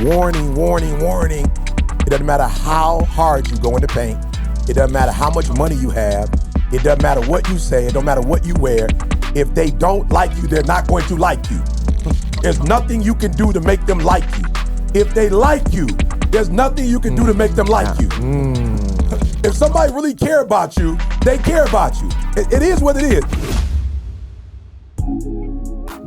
Warning, warning, warning. It doesn't matter how hard you go into paint. It doesn't matter how much money you have. It doesn't matter what you say. It don't matter what you wear. If they don't like you, they're not going to like you. There's nothing you can do to make them like you. If they like you, there's nothing you can do to make them like you. If somebody really care about you, they care about you. It is what it is.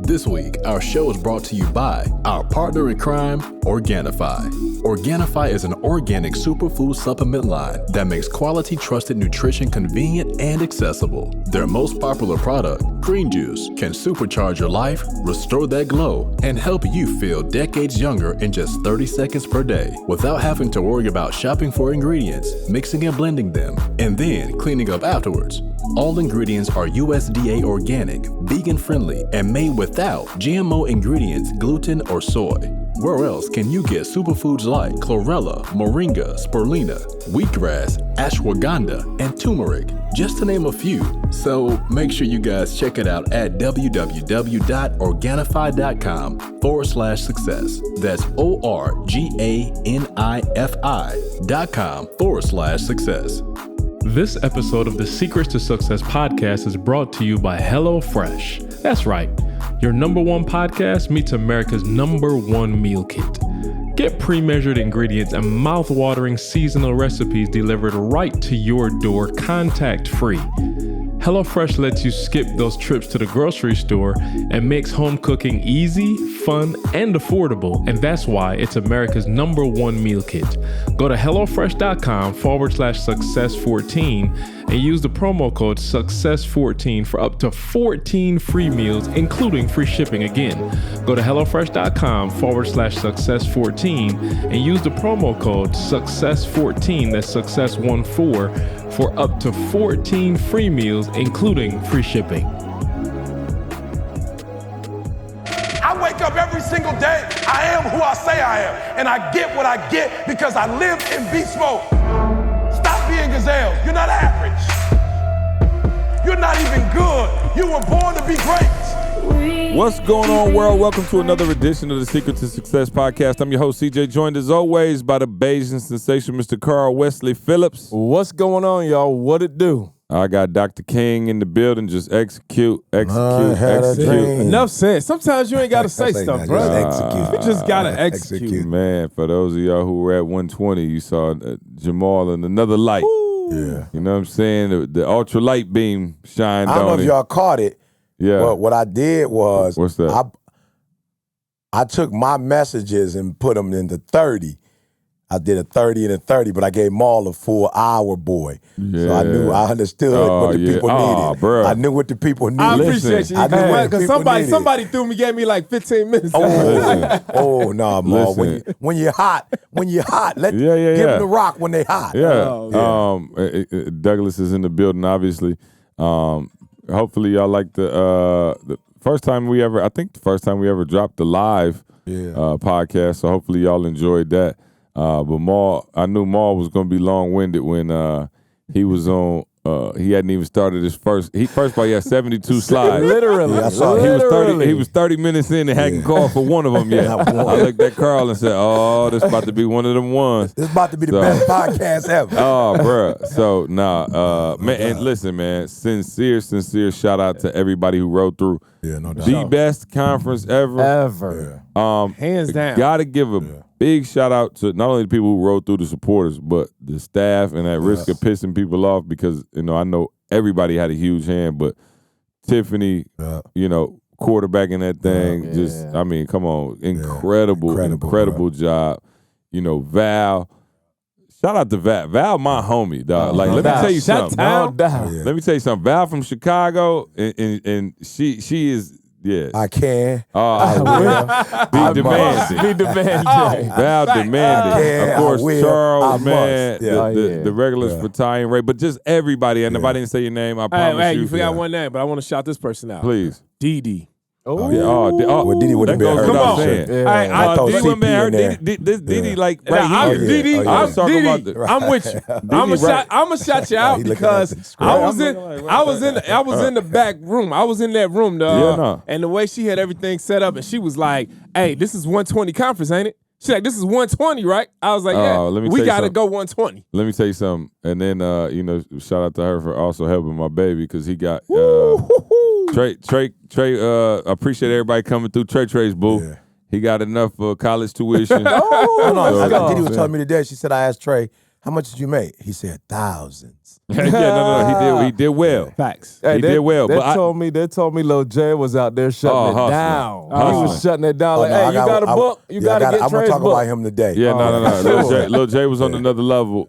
This week, our show is brought to you by our partner in crime, Organifi. Organifi is an organic superfood supplement line that makes quality, trusted nutrition convenient and accessible. Their most popular product, green juice, can supercharge your life, restore that glow, and help you feel decades younger in just 30 seconds per day without having to worry about shopping for ingredients, mixing and blending them, and then cleaning up afterwards. All ingredients are USDA organic, vegan-friendly, and made without GMO ingredients, gluten, or soy. Where else can you get superfoods like chlorella, moringa, spirulina, wheatgrass, ashwagandha, and turmeric, just to name a few? So make sure you guys check it out at www.organifi.com/success. That's ORGANIFI.com/success. This episode of the Secrets to Success podcast is brought to you by HelloFresh. That's right. Your number one podcast meets America's number one meal kit. Get pre-measured ingredients and mouth-watering seasonal recipes delivered right to your door, contact-free. HelloFresh lets you skip those trips to the grocery store and makes home cooking easy, fun, and affordable. And that's why it's America's number one meal kit. Go to HelloFresh.com/success14 and use the promo code success14 for up to 14 free meals, including free shipping. Again, go to HelloFresh.com/success14 and use the promo code success14, that's success14, for up to 14 free meals, including free shipping. I wake up every single day. I am who I say I am. And I get what I get because I live in beast mode. Stop being gazelles. You're not average. You're not even good. You were born to be great. What's going on, world? Welcome to another edition of the Secret to Success podcast. I'm your host, CJ, joined as always by the Bayesian sensation, Mr. Carl Wesley Phillips. What's going on, y'all? What it do? I got Dr. King in the building. Just execute. Enough said. Sometimes you ain't got to say stuff, bro. You just got to execute. Man, for those of y'all who were at 120, you saw Jamal in another light. Yeah. You know what I'm saying? The ultra light beam shined on him. I don't know if y'all caught it. Yeah. But what I did was, what's that? I took my messages and put them into 30. I did a 30 and a 30, but I gave Maul a full hour, boy. Yeah. So I understood what the people needed. Bro. I knew what the people needed. I appreciate you. Because somebody threw me, gave me like 15 minutes. Oh no, Maul. When you're hot, give them the rock when they hot. Yeah. Douglas is in the building, obviously. Hopefully y'all like the first time we ever dropped the live podcast. So hopefully y'all enjoyed that. But Maul, I knew Maul was going to be long-winded when he was on. He hadn't even started his first. He had 72 slides. Literally, I saw He was 30 minutes in and hadn't called for one of them yet. I looked at Carl and said, "Oh, this about to be one of them ones. This about to be the best podcast ever." Oh, bro. So man, and listen, man, sincere shout out to everybody who rode through. Yeah, no doubt. The best conference ever. Hands down. Got to give a big shout out to not only the people who rode through, the supporters, but the staff, and at risk of pissing people off, because I know everybody had a huge hand, but Tiffany, quarterbacking that thing, come on, incredible job. Val. Shout out to Val. Val, my homie, dog. Let me tell you something. Let me tell you something. Val from Chicago, and she is. Yes. I can. I will. Be demanding. Val demanding. Of course, Charles, man. The regulars for Ty and Ray. But just everybody. And if I didn't say your name, I promise you. You forgot one name, but I want to shout this person out. Please. Dee. Well, Didi would have been hurt. Come on. I thought Didi wouldn't been hurt. Didi like right here. Didi, I'm with you. I'm gonna shout you out because I was in the back room. I was in that room, dog. And the way she had everything set up, and she was like, "Hey, this is 120 conference, ain't it?" She's like, this is 120, right? I was like, yeah, we got to go 120. Let me tell you something. And then, shout out to her for also helping my baby because he got Trey. I appreciate everybody coming through. Trey's boo. Yeah. He got enough for college tuition. Didi was telling me today. She said, I asked Trey, how much did you make? He said, thousands. He did well. Facts. He did well. They told me Lil J was out there shutting it down. He was shutting it down. Hey, you got a book? You got to get Trey's book. I'm going to talk about him today. Yeah, no. Lil J was on another level.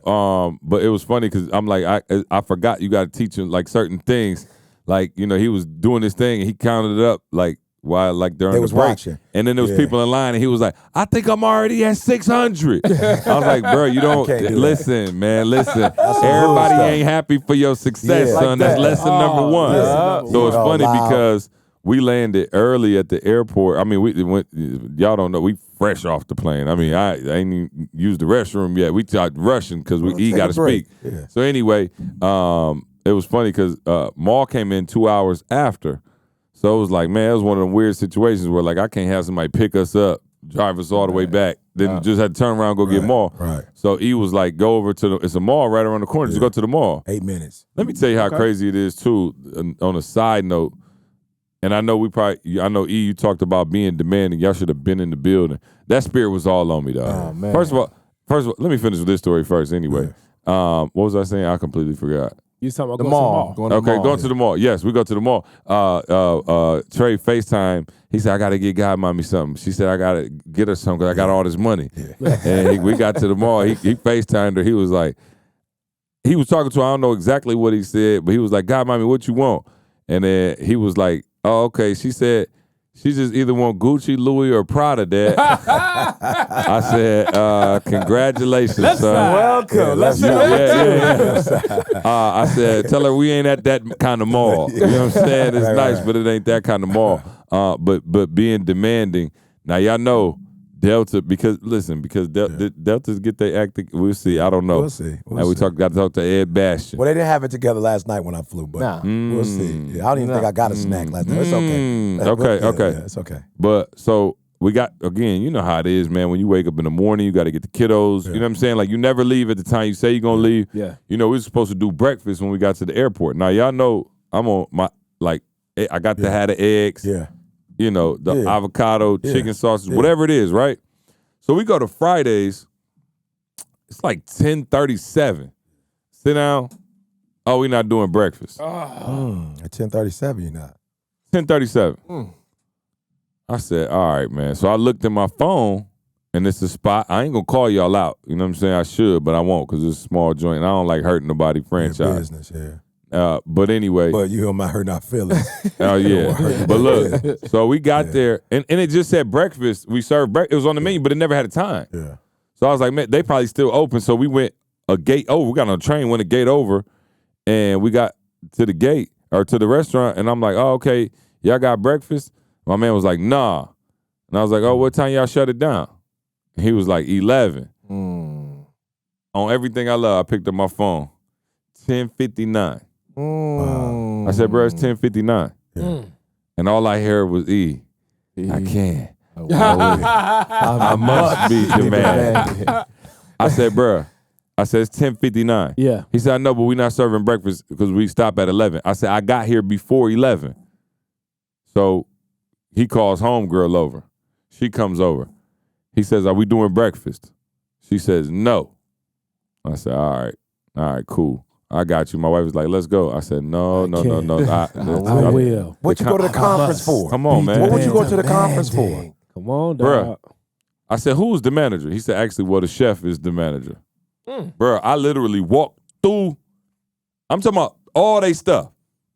But it was funny because I'm like, I forgot you got to teach him like certain things. Like, he was doing this thing and he counted it up like while like during the break. Watching. And then there was people in line and he was like, I think I'm already at 600. I was like, bro, you don't listen, man. Listen. Everybody ain't happy for your success, son. Like that's lesson number one. So it's funny because we landed early at the airport. I mean, we went, y'all don't know, we fresh off the plane. I mean, I ain't even used the restroom yet. We started rushing because we got to speak. Yeah. So anyway, it was funny because Maul came in 2 hours after. So it was like, man, it was one of the weird situations where like I can't have somebody pick us up, drive us all the way back, then just had to turn around and go get Maul. Right. So he was like, go over to it's a mall right around the corner. Just go to the mall. 8 minutes. Let me tell you how crazy it is too. On a side note, and I know you talked about being demanding. Y'all should have been in the building. That spirit was all on me, dog. Oh, man. First of all, let me finish with this story first. Anyway, what was I saying? I completely forgot. You talking about the mall? Going to the mall. Yes, we go to the mall. Trey FaceTime. He said, I got to get Godmommy something. She said, I got to get her something because I got all this money. Yeah. And we got to the mall. He FaceTimed her. He was like, he was talking to her. I don't know exactly what he said, but he was like, Godmommy, what you want? And then he was like, oh, okay. She said, she just either want Gucci, Louis, or Prada, Dad. I said, congratulations, son. Welcome. Let's I said, tell her we ain't at that kind of mall. You know what I'm saying? It's nice, but it ain't that kind of mall. But being demanding. Now, y'all know Delta, because Deltas get their act. We'll see. I don't know. We'll see. Got to talk to Ed Bastian. Well, they didn't have it together last night when I flew, but we'll see. Yeah, I don't even think I got a snack last night. It's okay. Okay. Yeah, it's okay. But so we got, again, you know how it is, man. When you wake up in the morning, you got to get the kiddos. Yeah. You know what I'm saying? Like, you never leave at the time you say you're going to leave. Yeah. We were supposed to do breakfast when we got to the airport. Now, y'all know I'm on my, like, I got to have the eggs. Yeah. The avocado, chicken sausage, whatever it is, right? So we go to Fridays. It's like 10:37. Sit down. Oh, we're not doing breakfast. At 10:37, you're not. 10:37. I said, all right, man. So I looked at my phone, and it's a spot. I ain't going to call y'all out. You know what I'm saying? I should, but I won't because it's a small joint. And I don't like hurting nobody franchise. Business, yeah. But anyway. But you might hurt our feelings. Oh, yeah. But look, so we got there, and it just said breakfast. We served breakfast. It was on the menu, but it never had a time. Yeah. So I was like, man, they probably still open. So we went a gate over. We got on a train, went a gate over, and we got to the gate, or to the restaurant, and I'm like, oh, okay, y'all got breakfast? My man was like, nah. And I was like, oh, what time y'all shut it down? And he was like, 11. On everything I love, I picked up my phone. 10:59. I said, bro, it's 10:59. Yeah. And all I heard was I can't. I must be demanding. I said, bro, it's 10:59. Yeah. He said, I know, but we're not serving breakfast because we stop at 11. I said, I got here before 11. So he calls homegirl over. She comes over. He says, are we doing breakfast? She says, no. I said, all right, cool. I got you. My wife was like, let's go. I said, no. I will. What you go to the conference for? Come on, man. What would you go to the conference for? Come on, dog. Bruh. I said, who's the manager? He said, actually, the chef is the manager. Bruh, I literally walked through. I'm talking about all they stuff.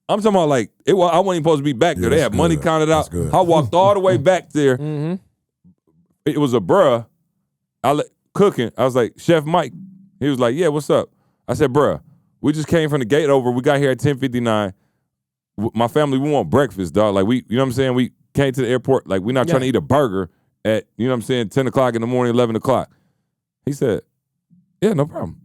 I'm talking about like, I wasn't even supposed to be back there. They had money counted out. I walked all the way back there. It was a bruh. Cooking. I was like, Chef Mike. He was like, yeah, what's up? I said, bruh, we just came from the gate over. We got here at 10:59. My family, we want breakfast, dog. Like, you know what I'm saying? We came to the airport. Like, we're not trying to eat a burger at, you know what I'm saying, 10 o'clock in the morning, 11 o'clock. He said, yeah, no problem.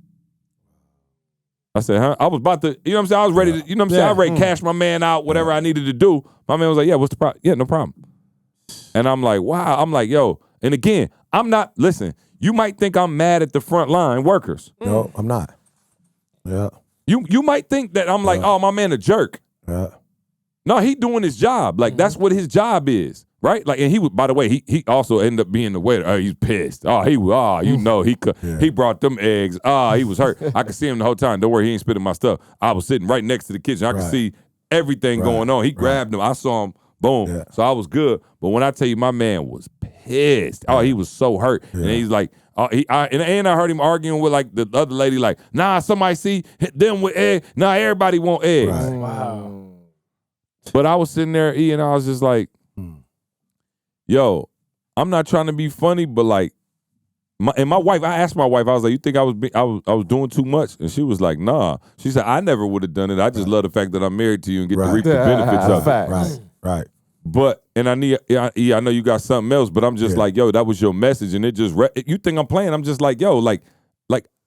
I said, huh? I was about to, you know what I'm saying? I was ready to, you know what I'm saying? I was ready to cash my man out, whatever I needed to do. My man was like, yeah, what's the problem? Yeah, no problem. And I'm like, wow. I'm like, yo. And again, I'm not, listen, you might think I'm mad at the front line workers. No, I'm not. Yeah. You might think that I'm like, oh, my man a jerk. Yeah. No, he doing his job. Like, that's what his job is, right? Like, and he was, by the way, he also ended up being the waiter. Oh, he's pissed. Oh, he brought them eggs. Oh, he was hurt. I could see him the whole time. Don't worry, he ain't spitting my stuff. I was sitting right next to the kitchen. I could see everything going on. He grabbed him. I saw him. Boom. Yeah. So I was good. But when I tell you, my man was pissed. Oh, he was so hurt. Yeah. And he's like, and I heard him arguing with like the other lady, like, nah, somebody see them with eggs. Nah, everybody want eggs. Right. Wow. But I was sitting there eating, I was just like, yo, I'm not trying to be funny, but like, my wife, I asked my wife, I was like, you think I was doing too much? And she was like, nah. She said, I never would have done it. I just love the fact that I'm married to you and get to reap the benefits of it. Right. But, and I know you got something else, but I'm just like, yo, that was your message. And it just, you think I'm playing? I'm just like, yo,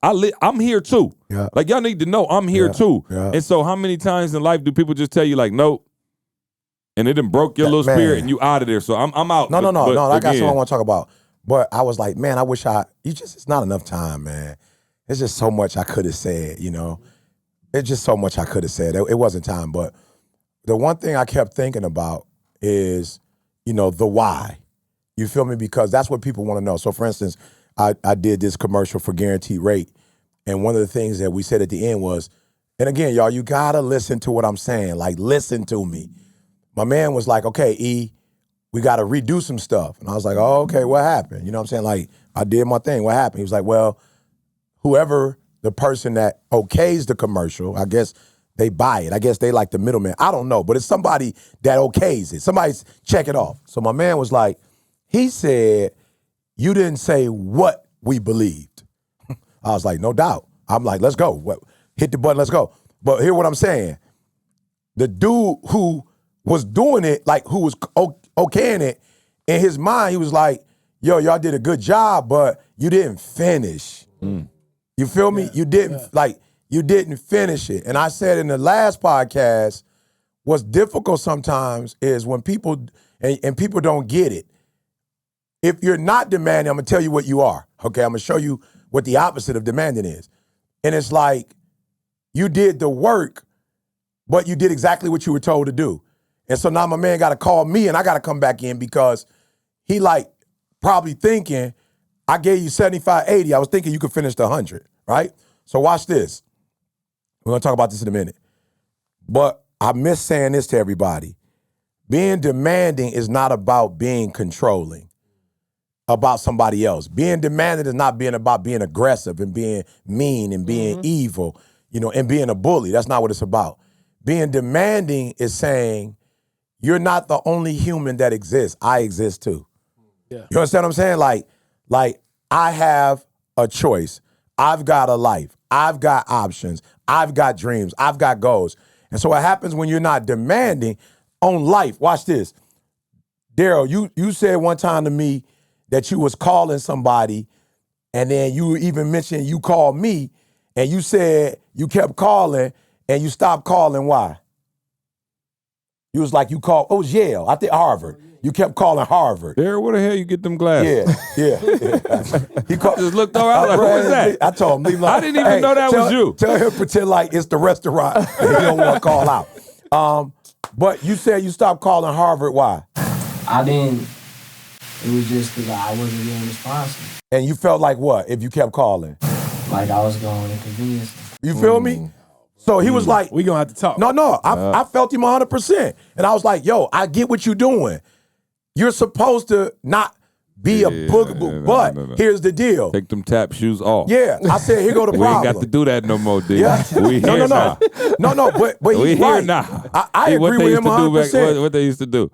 I'm here too. Yeah. Like, y'all need to know I'm here too. Yeah. And so how many times in life do people just tell you like, nope, and it done broke your little spirit and you out of there. So I'm out. No. I got something I want to talk about. But I was like, man, I wish it's not enough time, man. It's just so much I could have said, you know. It's just so much I could have said. It wasn't time. But the one thing I kept thinking about is, you know, the why. You feel me? Because that's what people want to know. So, for instance, I did this commercial for Guaranteed Rate. And one of the things that we said at the end was, and again, y'all, you got to listen to what I'm saying. Like, listen to me. My man was like, okay, E, we got to redo some stuff. And I was like, oh, okay, what happened? You know what I'm saying? Like, I did my thing. What happened? He was like, well, whoever the person that okays the commercial, I guess they buy it. I guess they like the middleman. I don't know, but it's somebody that okays it. Somebody's check it off. So my man was like, he said, you didn't say what we believed. I was like, no doubt. I'm like, let's go. Hit the button, let's go. But hear what I'm saying. The dude who was doing it, like who was okaying it, in his mind, he was like, yo, y'all did a good job, but you didn't finish. You feel me? You didn't finish it. And I said in the last podcast, what's difficult sometimes is when people, and people don't get it. If you're not demanding, I'm gonna tell you what you are. Okay, I'm gonna show you what the opposite of demanding is. And it's like, you did the work, but you did exactly what you were told to do. And so now my man got to call me and I got to come back in because he like probably thinking, I gave you 75, 80. I was thinking you could finish the 100, right? So watch this. We're going to talk about this in a minute. But I miss saying this to everybody. Being demanding is not about being controlling about somebody else. Being demanding is not being about being aggressive and being mean and being evil, you know, and being a bully. That's not what it's about. Being demanding is saying, you're not the only human that exists. I exist too. Yeah. You understand what I'm saying? Like I have a choice. I've got a life. I've got options. I've got dreams. I've got goals. And so what happens when you're not demanding on life? Watch this. Daryl, you said one time to me that you was calling somebody and then you even mentioned you called me and you said you kept calling and you stopped calling. Why? You was like, you called, it was Yale, I think Harvard. You kept calling Harvard. There, where the hell you get them glasses? Yeah. He just looked over, I was like, what was that? I told him, leave I didn't even know that was you. Tell him pretend like it's the restaurant and he don't want to call out. But you said you stopped calling Harvard, why? I didn't, it was just because I wasn't being responsive. And you felt like what if you kept calling? Like I was going to inconvenience them. You feel me? So he was like, we gonna have to talk. No, I felt him 100%. And I was like, yo, I get what you're doing. You're supposed to not be a boogaboo, but here's the deal. Take them tap shoes off. Yeah, I said, here go the problem. We ain't got to do that no more, D. Yeah. We here now. No, but we he's here right. now. I agree with him 100%. What they used to do.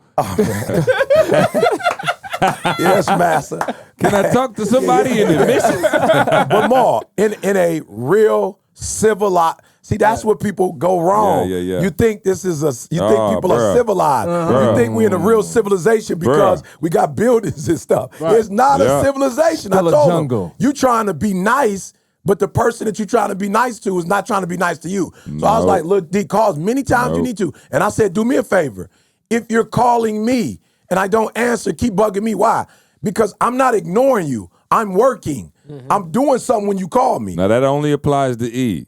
Yes, massa. Can I talk to somebody in the mission? But more, in a real civilized, see, that's where people go wrong. Yeah. You think this is think people are civilized. You think we in a real civilization because we got buildings and stuff. Right. It's not a civilization. Still I told a jungle. them, you trying to be nice, but the person that you're trying to be nice to is not trying to be nice to you. So I was like, look, D, call as many times you need to. And I said, do me a favor. If you're calling me and I don't answer, keep bugging me. Why? because I'm not ignoring you. I'm working. I'm doing something when you call me. Now that only applies to E.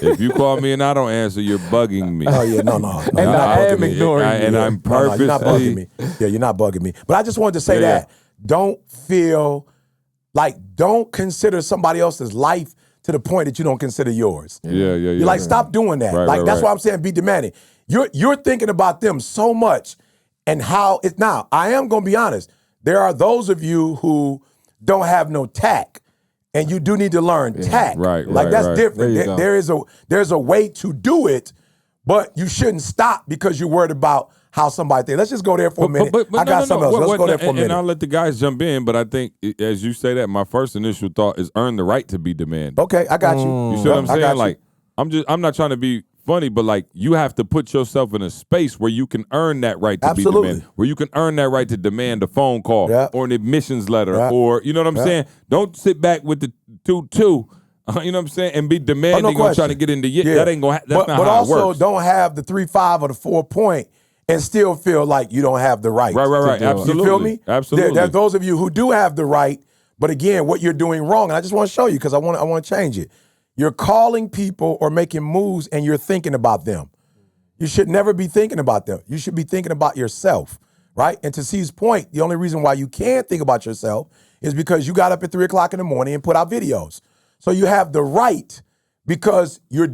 If you call me and I don't answer, you're bugging me. Oh yeah, no. And I am ignoring you. And I'm purposely. You're not bugging me. Yeah, you're not bugging me. But I just wanted to say that. Don't consider somebody else's life to the point that you don't consider yours. Yeah. You're like, stop doing that. Right, That's why I'm saying be demanding. You're thinking about them so much and how it. Now, I am going to be honest. There are those of you who don't have no tact, and you do need to learn tact. That's different. There's a way to do it, but you shouldn't stop because you're worried about how somebody thinks. Let's just go there for a minute. I got something else. Let's go there for a minute. And I'll let the guys jump in, but I think as you say that, my first initial thought is earn the right to be demanding. Okay, I got you. You see what I'm saying? Like, I'm not trying to be funny, but like you have to put yourself in a space where you can earn that right to be demanding, where you can earn that right to demand a phone call or an admissions letter, or you know what I'm saying? Don't sit back with the 2-2. You know what I'm saying? And be demanding or trying to get into that ain't gonna. That's not how it works. But also don't have the 3-5 or the 4-point and still feel like you don't have the right. Right. Absolutely. You feel me? Absolutely. There are those of you who do have the right, but again, what you're doing wrong, and I just want to show you because I want to change it. You're calling people or making moves and you're thinking about them. You should never be thinking about them. You should be thinking about yourself, right? And to C's point, the only reason why you can't think about yourself is because you got up at 3 o'clock in the morning and put out videos. So you have the right because you're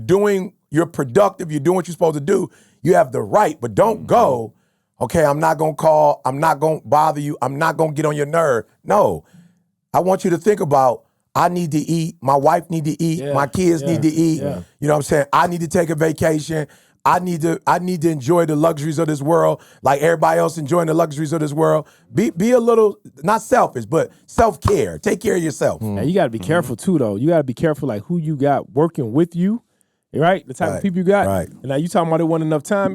productive, you're doing what you're supposed to do. You have the right, but don't go, okay, I'm not going to call, I'm not going to bother you, I'm not going to get on your nerve. No, I want you to think about, I need to eat, my wife need to eat, my kids need to eat. You know what I'm saying? I need to take a vacation. I need to enjoy the luxuries of this world like everybody else enjoying the luxuries of this world. Be a little, not selfish, but self-care. Take care of yourself. Now you got to be careful too, though. You got to be careful like who you got working with you, right? The type of people you got. Right. And now you talking about there wasn't enough time,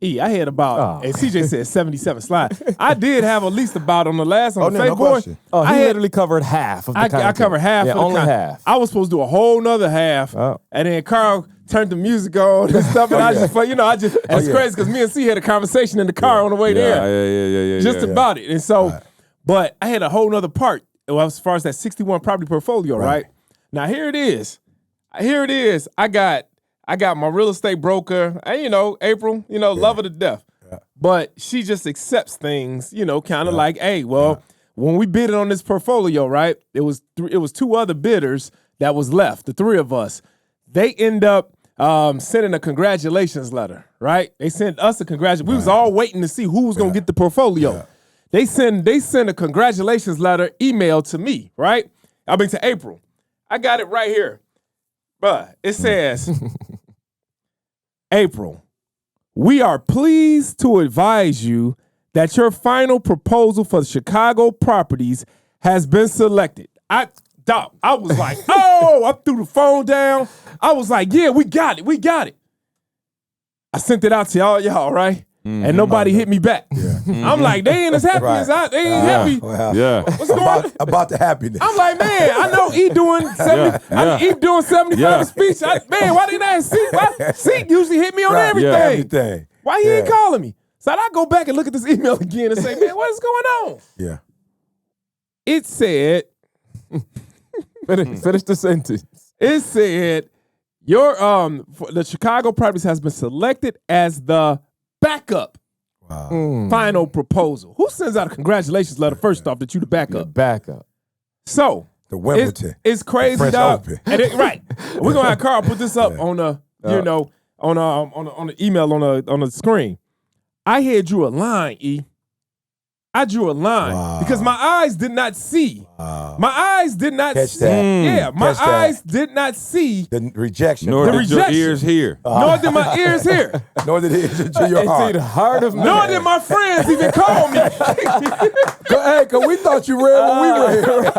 I had about, and CJ said 77 slides. I did have at least about on the Facebook. No he literally covered half of the content. I covered half of the only content. half. I was supposed to do a whole nother half, and then Carl turned the music on and stuff, and it's crazy because me and C had a conversation in the car on the way there. Just about it. And so, but I had a whole nother part as far as that 61 property portfolio, right? Now, here it is. I got my real estate broker, and April, love her to death. But she just accepts things, kind of like, hey, well, when we bid on this portfolio, right? It was 2 other bidders that was left, the 3 of us. They end up sending a congratulations letter, right? They sent us a congratulations. We was all waiting to see who was gonna get the portfolio. They send a congratulations letter email to me, right? I mean to April. I got it right here. Bruh, it says, April, we are pleased to advise you that your final proposal for Chicago properties has been selected. I was like, I threw the phone down. I was like, yeah, we got it. I sent it out to all y'all, right? And nobody hit me back. I'm like, they ain't as happy as I. They ain't happy. What's going on? About the happiness. I'm like, man, I know E doing 70. E doing 75 speech. Man, why didn't I see? See, usually hit me on everything. Why he ain't calling me? So I go back and look at this email again and say, man, what is going on? Yeah. It said, finish the sentence. It said, your the Chicago properties has been selected as the backup final proposal. Who sends out a congratulations letter first off that you the backup? Backup. So the Wimbledon. It's crazy, dog. Right. We're gonna have Carl put this up on the on the email on the screen. I had drew a line, E. I drew a line because my eyes did not see. My eyes did not see. Yeah, my eyes did not see the rejection. Nor did your ears hear. Nor did my ears hear. Nor did it enter your heart. The heart of man. Nor did my friends even call me. Hey, because we thought you read when we were here.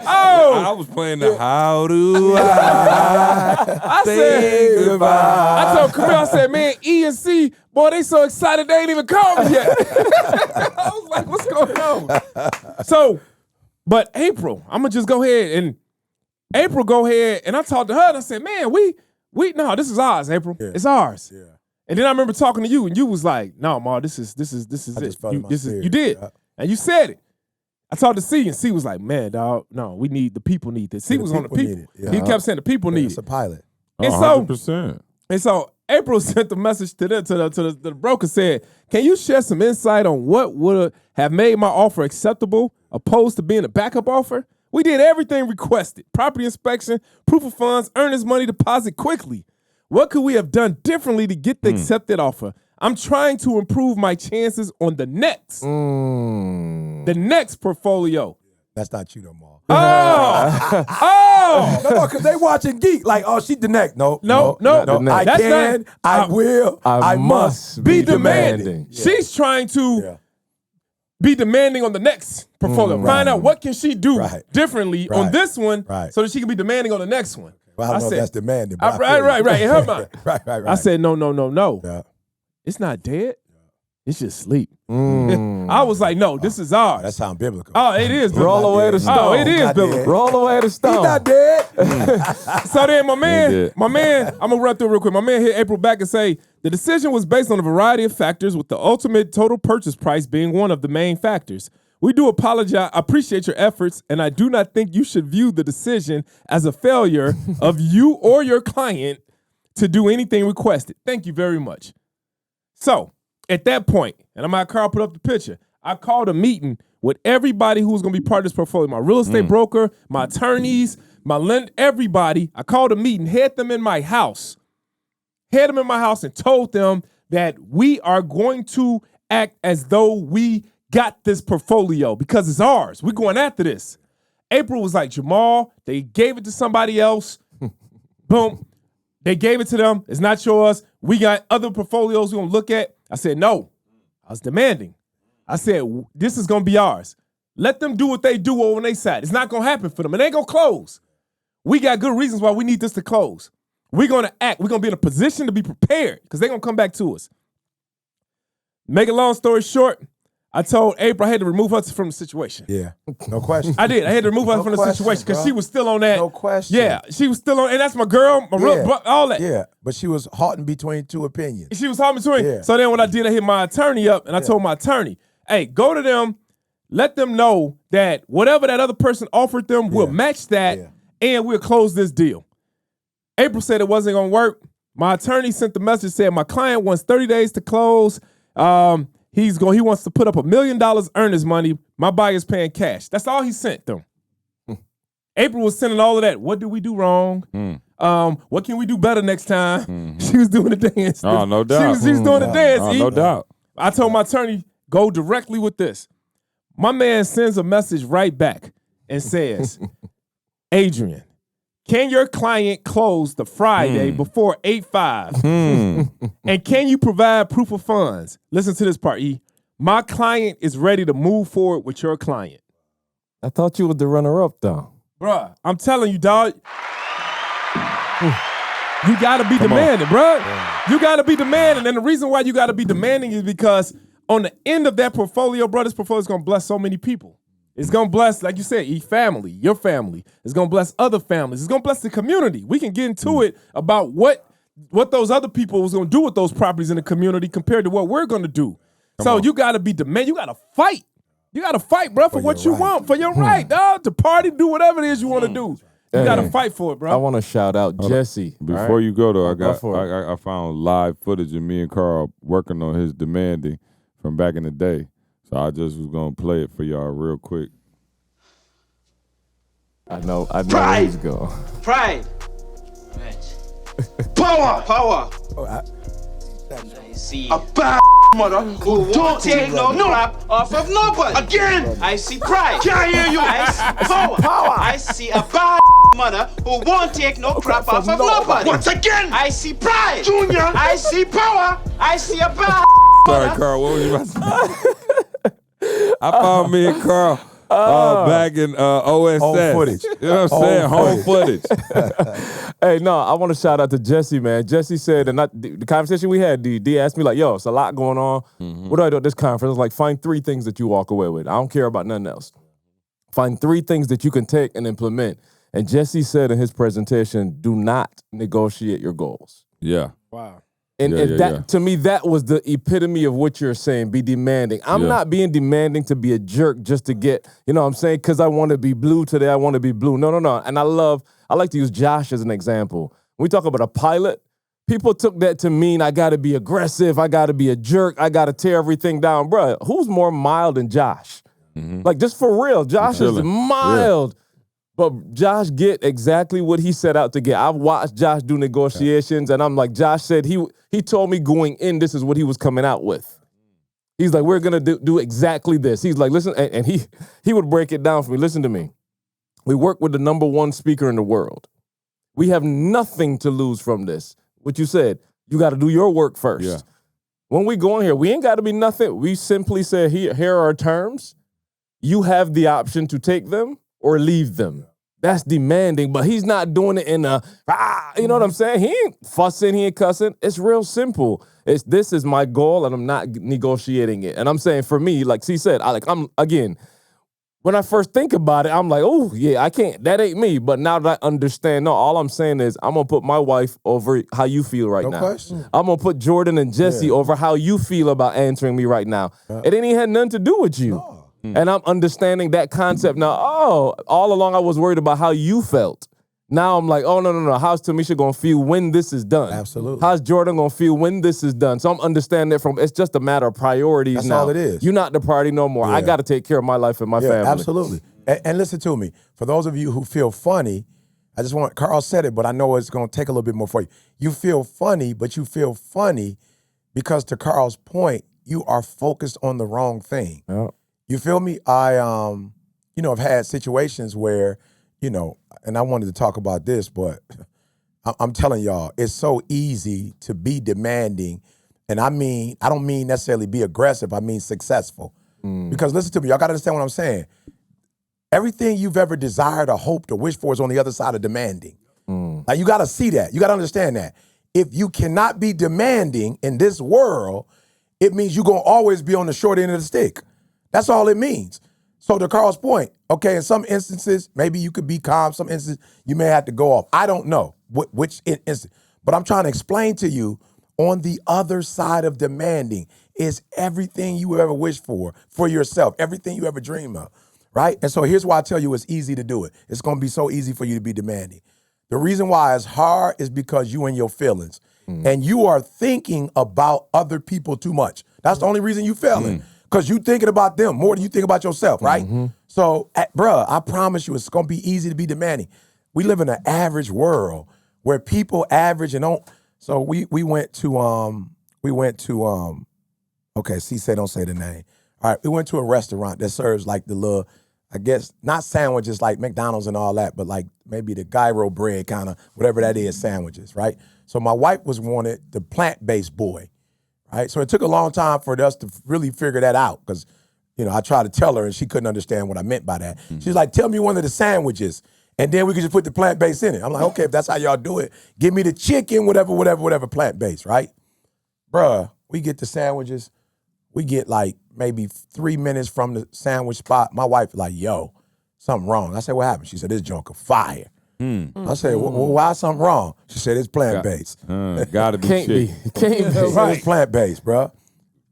I was playing the How Do I Say Goodbye. I told Camille, I said, man, E and C, boy, they so excited they ain't even called me yet. I was like, what's going on? So, but April, I'm going to just go ahead and I talked to her and I said, man, no, this is ours, April. Yeah. It's ours. Yeah. And then I remember talking to you and you was like, no, Ma, this is it. You did. Yeah. And you said it. I talked to C, and C was like, man, dog, no, the people need this. C was on the people. He kept saying the people need it. It's a pilot. And 100%. So April sent the message to the broker, said, can you share some insight on what would have made my offer acceptable opposed to being a backup offer? We did everything requested. Property inspection, proof of funds, earnest money deposit quickly. What could we have done differently to get the accepted offer? I'm trying to improve my chances on the next portfolio. That's not you no more. Oh, because they watching Geek like, oh, she the next. No. I That's can, I will, I must be demanding. Yeah. She's trying to be demanding on the next portfolio. Find out what can she do differently on this one so that she can be demanding on the next one. Well, I don't know if that's demanding. Right. In her mind. right. I said, no. Yeah. It's not dead. It's just sleep. I was like, no, this is ours. That sounds biblical. Oh, it is biblical. Roll away the stone. Oh, it is biblical. Roll away the stone. He's not dead. So then my man, I'm going to run through it real quick. My man hit April back and say, the decision was based on a variety of factors with the ultimate total purchase price being one of the main factors. We do appreciate your efforts, and I do not think you should view the decision as a failure of you or your client to do anything requested. Thank you very much. So at that point, and Carl put up the picture, I called a meeting with everybody who was going to be part of this portfolio, my real estate broker, my attorneys, everybody. I called a meeting, had them in my house and told them that we are going to act as though we got this portfolio because it's ours. We're going after this. April was like, Jamal, they gave it to somebody else. Boom. They gave it to them. It's not yours. We got other portfolios we're going to look at. I said, no. I was demanding. I said, this is going to be ours. Let them do what they do over on their side. It's not going to happen for them. It ain't going to close. We got good reasons why we need this to close. We're going to act. We're going to be in a position to be prepared because they're going to come back to us. Make a long story short, I told April I had to remove her from the situation. Yeah, no question. I did. I had to remove her from the situation because she was still on that. No question. Yeah, she was still on, and that's my girl, all that. Yeah, but she was halting between two opinions. She was halting between. Yeah. So then what I did, I hit my attorney up, and I told my attorney, hey, go to them, let them know that whatever that other person offered them, we'll match that, and we'll close this deal. April said it wasn't going to work. My attorney sent the message, said my client wants 30 days to close. He wants to put up $1 million earnest money. My buyer's paying cash. That's all he sent them. April was sending all of that. What did we do wrong? What can we do better next time? She was doing the dance. Oh, no doubt. She was doing the dance. Oh, no doubt. I told my attorney, go directly with this. My man sends a message right back and says, Adrian, can your client close the Friday before 8/5? And can you provide proof of funds? Listen to this part, E. My client is ready to move forward with your client. I thought you were the runner-up, though. Bruh, I'm telling you, dog. You got to be demanding, bruh. Yeah. You got to be demanding. And the reason why you got to be demanding is because on the end of that portfolio, bro, this portfolio is going to bless so many people. It's going to bless, like you said, family, your family. It's going to bless other families. It's going to bless the community. We can get into it about what those other people was going to do with those properties in the community compared to what we're going to do. You got to be demand. You got to fight. You got to fight, bro, for what you want, for your right, dog, to party, do whatever it is you want to do. You got to fight for it, bro. I want to shout out Jesse. Before you go, though, I found live footage of me and Carl working on his demanding from back in the day. So I just was going to play it for y'all real quick. I know where he's going. Pride. Right. Power. Oh, I see a bad mother who don't take no crap off of nobody. Again. I see pride. Can't hear you. I see power. I see a bad mother who won't take no crap off of nobody. Once again. I see pride. Junior. I see power. I see a bad Sorry, Carl. What was you about to say? I found me and Carl back in OSS. Home footage. You know what I'm saying? Home footage. Hey, no, I want to shout out to Jesse, man. Jesse said, and the conversation we had, D asked me, like, yo, it's a lot going on. What do I do at this conference? I was like, find 3 things that you walk away with. I don't care about nothing else. Find 3 things that you can take and implement. And Jesse said in his presentation, do not negotiate your goals. Yeah. Wow. And, to me, that was the epitome of what you're saying, be demanding. I'm not being demanding to be a jerk just to get, you know what I'm saying, because I want to be blue today, I want to be blue. No. And I like to use Josh as an example. When we talk about a pilot, people took that to mean I got to be aggressive, I got to be a jerk, I got to tear everything down. Bruh, who's more mild than Josh? Like, just for real, Josh is mild. But Josh get exactly what he set out to get. I've watched Josh do negotiations, and I'm like, Josh said he told me going in, this is what he was coming out with. He's like, we're going to do exactly this. He's like, listen, and he would break it down for me. Listen to me. We work with the number one speaker in the world. We have nothing to lose from this. What you said, you got to do your work first. Yeah. When we go in here, we ain't got to be nothing. We simply say, here are our terms. You have the option to take them or leave them. That's demanding, but he's not doing it in you know what I'm saying? He ain't fussing, he ain't cussing. It's real simple. This is my goal, and I'm not negotiating it. And I'm saying, for me, like C said, when I first think about it, I'm like, oh, yeah, I can't. That ain't me. But now that I understand, no, all I'm saying is I'm going to put my wife over how you feel right now. Question. I'm going to put Jordan and Jesse over how you feel about answering me right now. It ain't even had nothing to do with you. No. And I'm understanding that concept now. Oh, all along I was worried about how you felt. Now I'm like, oh, no. How's Tamisha going to feel when this is done? Absolutely. How's Jordan going to feel when this is done? So I'm understanding it it's just a matter of priorities. That's now. All it is. You're not the priority no more. Yeah. I got to take care of my life and my family. Absolutely. And listen to me. For those of you who feel funny, Carl said it, but I know it's going to take a little bit more for you. You feel funny, but you feel funny because, to Carl's point, you are focused on the wrong thing. Yeah. You feel me? I, have had situations where, and I wanted to talk about this, but I'm telling y'all, it's so easy to be demanding. And I don't mean necessarily be aggressive. I mean successful. Because listen to me, y'all got to understand what I'm saying. Everything you've ever desired or hoped or wished for is on the other side of demanding. Like, you got to see that. You got to understand that. If you cannot be demanding in this world, it means you're going to always be on the short end of the stick. That's all it means. So to Carl's point, okay, in some instances, maybe you could be calm. Some instances, you may have to go off. I don't know which instance. But I'm trying to explain to you, on the other side of demanding is everything you ever wished for yourself, everything you ever dream of, right? And so here's why I tell you it's easy to do it. It's going to be so easy for you to be demanding. The reason why it's hard is because you and your feelings. And you are thinking about other people too much. That's the only reason you failing. Because you thinking about them more than you think about yourself, right? So, bruh, I promise you, it's going to be easy to be demanding. We live in an average world where people average and don't. So we went to okay, C said don't say the name. All right, we went to a restaurant that serves like the little, I guess, not sandwiches like McDonald's and all that, but like maybe the gyro bread kind of, whatever that is, sandwiches, right? So my wife wanted the plant-based boy. Right? So it took a long time for us to really figure that out because, I tried to tell her and she couldn't understand what I meant by that. She's like, tell me one of the sandwiches and then we could just put the plant-based in it. I'm like, okay, if that's how y'all do it, give me the chicken, whatever, plant-based, right? Bruh, we get the sandwiches. We get like maybe 3 minutes from the sandwich spot. My wife like, yo, something wrong. I said, what happened? She said, this junk of fire. I said, well, why something wrong? She said, it's plant-based. Gotta be Can't be. Right. It's plant-based, bro.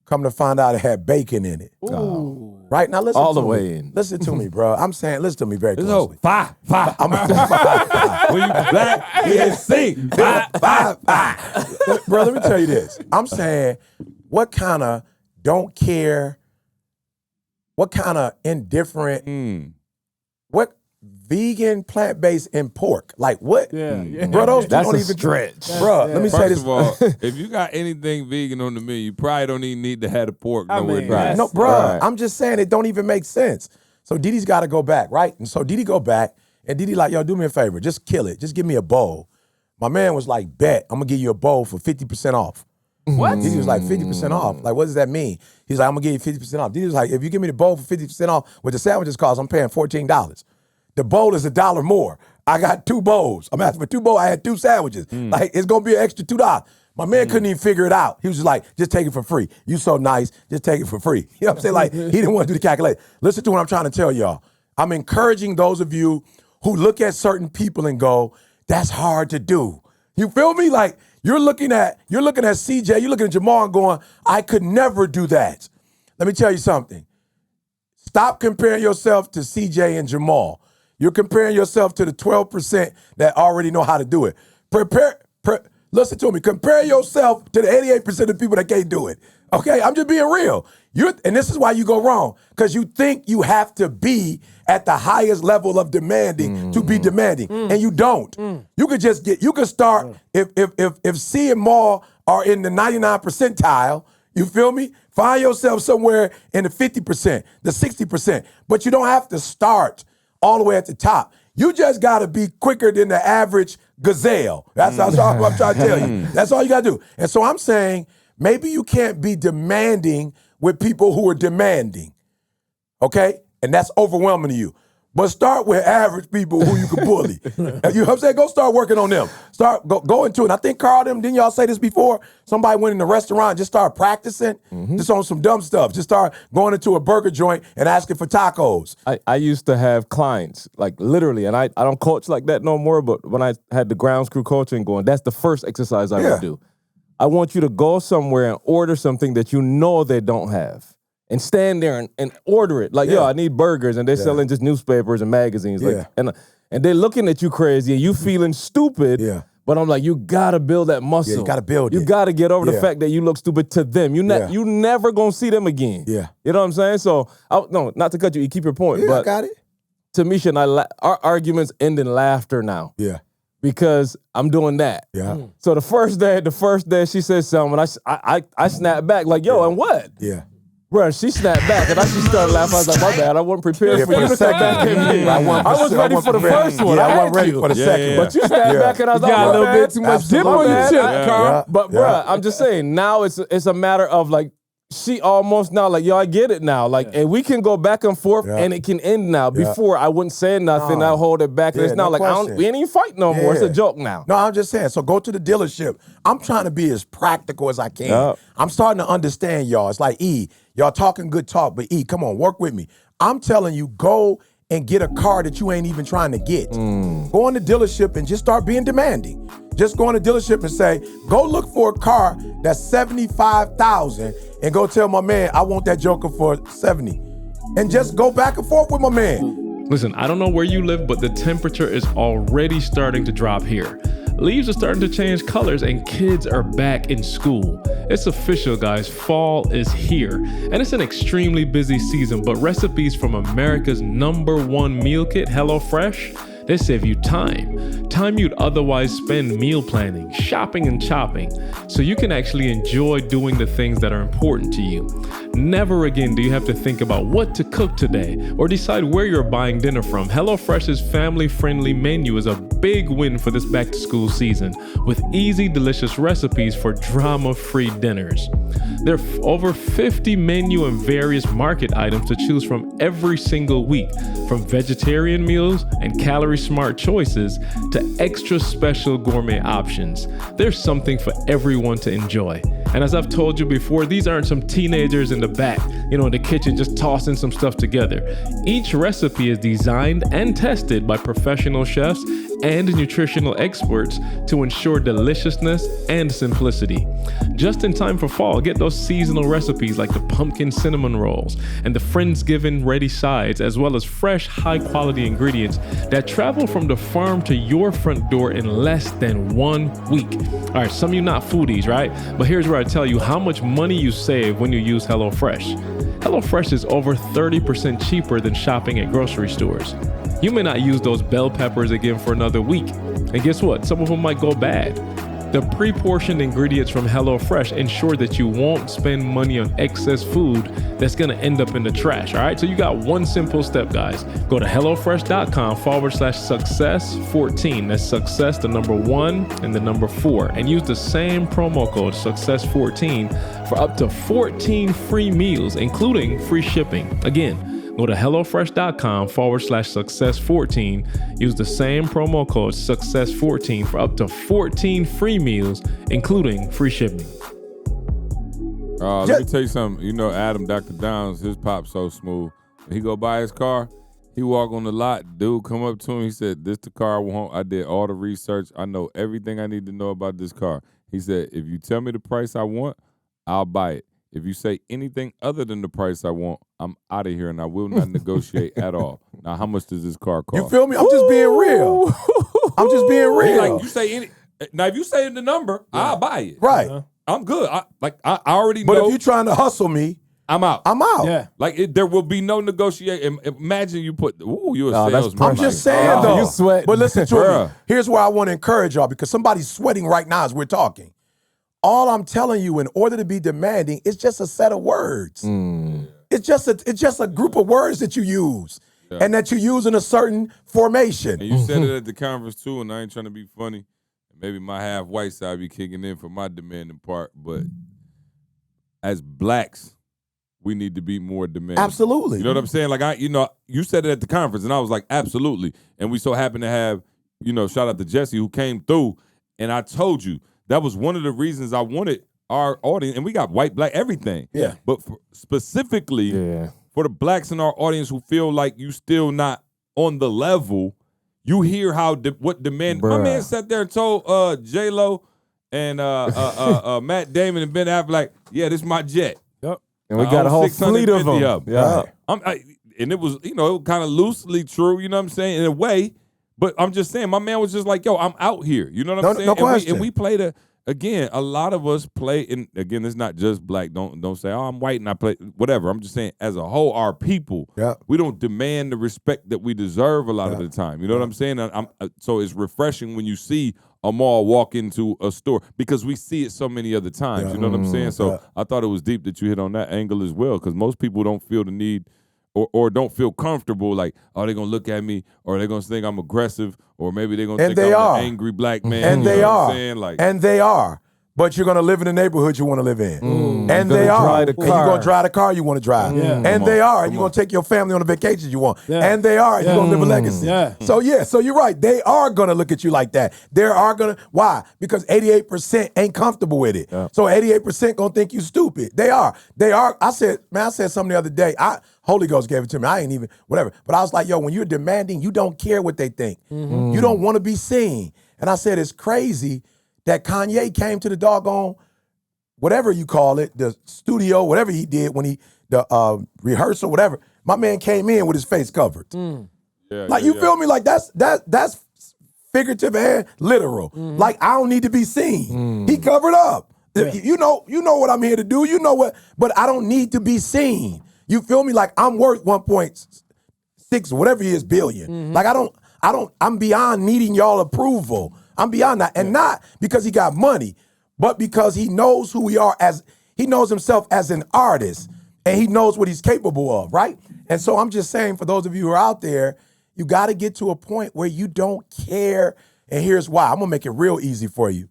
Come to find out it had bacon in it. Right? Now listen all to the me. way in. Listen to me, bro. I'm saying, listen to me very closely. Five. I'm five. When you black, you sing. Five. Bro, let me tell you this. I'm saying, what kind of don't care, what kind of indifferent, what vegan, plant-based, and pork. Like what? Yeah. Bro, those That's don't a even stretch. Bro, let me say First this. of all, if you got anything vegan on the menu, you probably don't even need to have the pork nowhere near. Right. No, bro, I'm just saying it don't even make sense. So Didi's got to go back, right? And so Didi go back, and Didi like, yo, do me a favor, just kill it. Just give me a bowl. My man was like, bet, I'm going to give you a bowl for 50% off. What? Didi was like, 50% off? Like, what does that mean? He's like, I'm going to give you 50% off. Didi was like, if you give me the bowl for 50% off, what the sandwiches cost, I'm paying $14. The bowl is $1 more. I got 2 bowls. I'm asking for 2 bowls. I had 2 sandwiches. Like, it's going to be an extra $2. My man couldn't even figure it out. He was just like, just take it for free. You so nice, just take it for free. You know what I'm saying? Like, he didn't want to do the calculation. Listen to what I'm trying to tell y'all. I'm encouraging those of you who look at certain people and go, that's hard to do. You feel me? Like, You're looking at CJ, you're looking at Jamal and going, I could never do that. Let me tell you something. Stop comparing yourself to CJ and Jamal. You're comparing yourself to the 12% that already know how to do it. Listen to me. Compare yourself to the 88% of people that can't do it. Okay? I'm just being real. And this is why you go wrong, because you think you have to be at the highest level of demanding to be demanding, and you don't. You could start, if C and Maul are in the 99 percentile, you feel me? Find yourself somewhere in the 50%, the 60%, but you don't have to start all the way at the top. You just got to be quicker than the average gazelle. That's all I'm trying to tell you. That's all you got to do. And so I'm saying maybe you can't be demanding with people who are demanding, okay? And that's overwhelming to you. But start with average people who you can bully. You know what I'm saying? Go start working on them. Go into it. And I think Carl, didn't y'all say this before? Somebody went in the restaurant and just started practicing just on some dumb stuff. Just start going into a burger joint and asking for tacos. I used to have clients, like literally, and I don't coach like that no more, but when I had the grounds crew coaching going, that's the first exercise I would do. I want you to go somewhere and order something that you know they don't have. And stand there and order it. Like, yo, I need burgers. And they're selling just newspapers and magazines. Like, and they're looking at you crazy and you feeling stupid. Yeah. But I'm like, you got to build that muscle. Yeah, you got to build it. You got to get over the fact that you look stupid to them. You never going to see them again. Yeah. You know what I'm saying? So, no, not to cut you. You keep your point. But I got it. Tamisha and our arguments end in laughter now. Yeah. Because I'm doing that. Yeah. So the first day she said something, and I snapped back like, yo, and what? Yeah. Bro, she snapped back, and she started laughing. I was like, my bad, I wasn't prepared for you to come back in here. I was ready for the first one. I wasn't ready for the second one. But you snapped back, and I was like, got a little bit too much dip on your chip, Carl. But, bro, I'm just saying, now it's a matter of, like, she almost now, like, yo, I get it now. Like, and we can go back and forth, and it can end now. Before, I wouldn't say nothing. I'll hold it back. And it's now like, we ain't even fighting no more. It's a joke now. No, I'm just saying. So go to the dealership. I'm trying to be as practical as I can. I'm starting to understand y'all. It's like, y'all talking good talk, but come on, work with me. I'm telling you, go and get a car that you ain't even trying to get. Go in the dealership and just start being demanding. Just go in the dealership and say, go look for a car that's $75,000 and go tell my man, I want that Joker for 70. And just go back and forth with my man. Listen, I don't know where you live, but the temperature is already starting to drop here. Leaves are starting to change colors and kids are back in school. It's official, guys. Fall is here. And it's an extremely busy season, but recipes from America's #1 meal kit, HelloFresh, they save you time you'd otherwise spend meal planning, shopping, and chopping, so you can actually enjoy doing the things that are important to you. Never again do you have to think about what to cook today or decide where you're buying dinner from. HelloFresh's family-friendly menu is a big win for this back-to-school season, with easy, delicious recipes for drama-free dinners. There are over 50 menu and various market items to choose from every single week, from vegetarian meals and calorie-smart choices to extra special gourmet options. There's something for everyone to enjoy. And as I've told you before, these aren't some teenagers in the back, in the kitchen just tossing some stuff together. Each recipe is designed and tested by professional chefs and nutritional experts to ensure deliciousness and simplicity. Just in time for fall, get those seasonal recipes like the pumpkin cinnamon rolls and the Friendsgiving ready sides, as well as fresh, high-quality ingredients that travel from the farm to your front door in less than 1 week. All right, some of you not foodies, right? But here's where I tell you how much money you save when you use HelloFresh. HelloFresh is over 30% cheaper than shopping at grocery stores. You may not use those bell peppers again for another week. And guess what? Some of them might go bad. The pre-portioned ingredients from HelloFresh ensure that you won't spend money on excess food that's gonna end up in the trash, all right? So you got one simple step, guys. Go to HelloFresh.com/success14. That's success, the number 1 and the number 4. And use the same promo code, success14, for up to 14 free meals, including free shipping. Again, go to HelloFresh.com/success14. Use the same promo code success14 for up to 14 free meals, including free shipping. Let me tell you something. Adam, Dr. Downs, his pop's so smooth. When he go buy his car, He walk on the lot. Dude come up to him. He said, "This the car I want. I did all the research. I know everything I need to know about this car." He said, "If you tell me the price I want, I'll buy it. If you say anything other than the price I want, I'm out of here and I will not negotiate at all." Now, how much does this car cost? You feel me? I'm just being real. I'm just being real. Like you say any. Now, if you say the number, I'll buy it. Right. I'm good. I already But know. if you're trying to hustle me, I'm out. I'm out. Yeah. Like there will be no negotiation. Imagine you put, you're a that's salesman. I'm just saying though. you sweat. But listen to Bruh. me. Here's where I want to encourage y'all because somebody's sweating right now as we're talking. All I'm telling you, in order to be demanding, it's just a set of words. It's just a group of words that you use and that you use in a certain formation. And you said it at the conference too, and I ain't trying to be funny. Maybe my half white side be kicking in for my demanding part, but as blacks, we need to be more demanding. Absolutely. You know what I'm saying? Like you said it at the conference, and I was like, absolutely. And we so happen to have, shout out to Jesse who came through, and I told you that was one of the reasons I wanted our audience, and we got white, black, everything. Yeah. But specifically for the blacks in our audience who feel like you still not on the level, you hear what demand. Bruh. My man sat there and told J-Lo and Matt Damon and Ben Affleck, yeah, this is my jet. And we got a whole fleet of them. Yeah. And it was, kind of loosely true, you know what I'm saying, in a way. But I'm just saying, my man was just like, yo, I'm out here. You know what I'm saying? No question. And we played again, a lot of us play, and again, it's not just black. Don't say, oh, I'm white and I play, whatever. I'm just saying, as a whole, our people, we don't demand the respect that we deserve a lot of the time. You know what I'm saying? So it's refreshing when you see a mall walk into a store because we see it so many other times. You know what I'm saying? So I thought it was deep that you hit on that angle as well because most people don't feel the need or don't feel comfortable like, oh, they're going to look at me or they're going to think I'm aggressive or maybe they're going to think I'm an angry black man. And they are. What I'm saying? Like, and they are. But you're going to live in the neighborhood you want to live in. And they are. And you're going to drive the car you want to drive. Yeah. And they are. And you're going to take your family on the vacations you want. And they are. And you're going to live a legacy. Yeah. So you're right. They are going to look at you like that. They are going to. Why? Because 88% ain't comfortable with it. Yeah. So 88% going to think you stupid. They are. They are. I said something the other day. Holy Ghost gave it to me. I ain't even, whatever. But I was like, yo, when you're demanding, you don't care what they think. Mm-hmm. You don't want to be seen. And I said, it's crazy that Kanye came to the doggone, whatever you call it, the studio, whatever he did when the rehearsal, whatever. My man came in with his face covered. You feel me? Like that's figurative and literal. Like I don't need to be seen. He covered up. Yeah. You know what I'm here to do. You know what, but I don't need to be seen. You feel me? Like I'm worth 1.6 whatever he is billion. Like I'm beyond needing y'all approval. I'm beyond that. And not because he got money, but because he knows who we are he knows himself as an artist and he knows what he's capable of, right? And so I'm just saying for those of you who are out there, you got to get to a point where you don't care. And here's why. I'm going to make it real easy for you.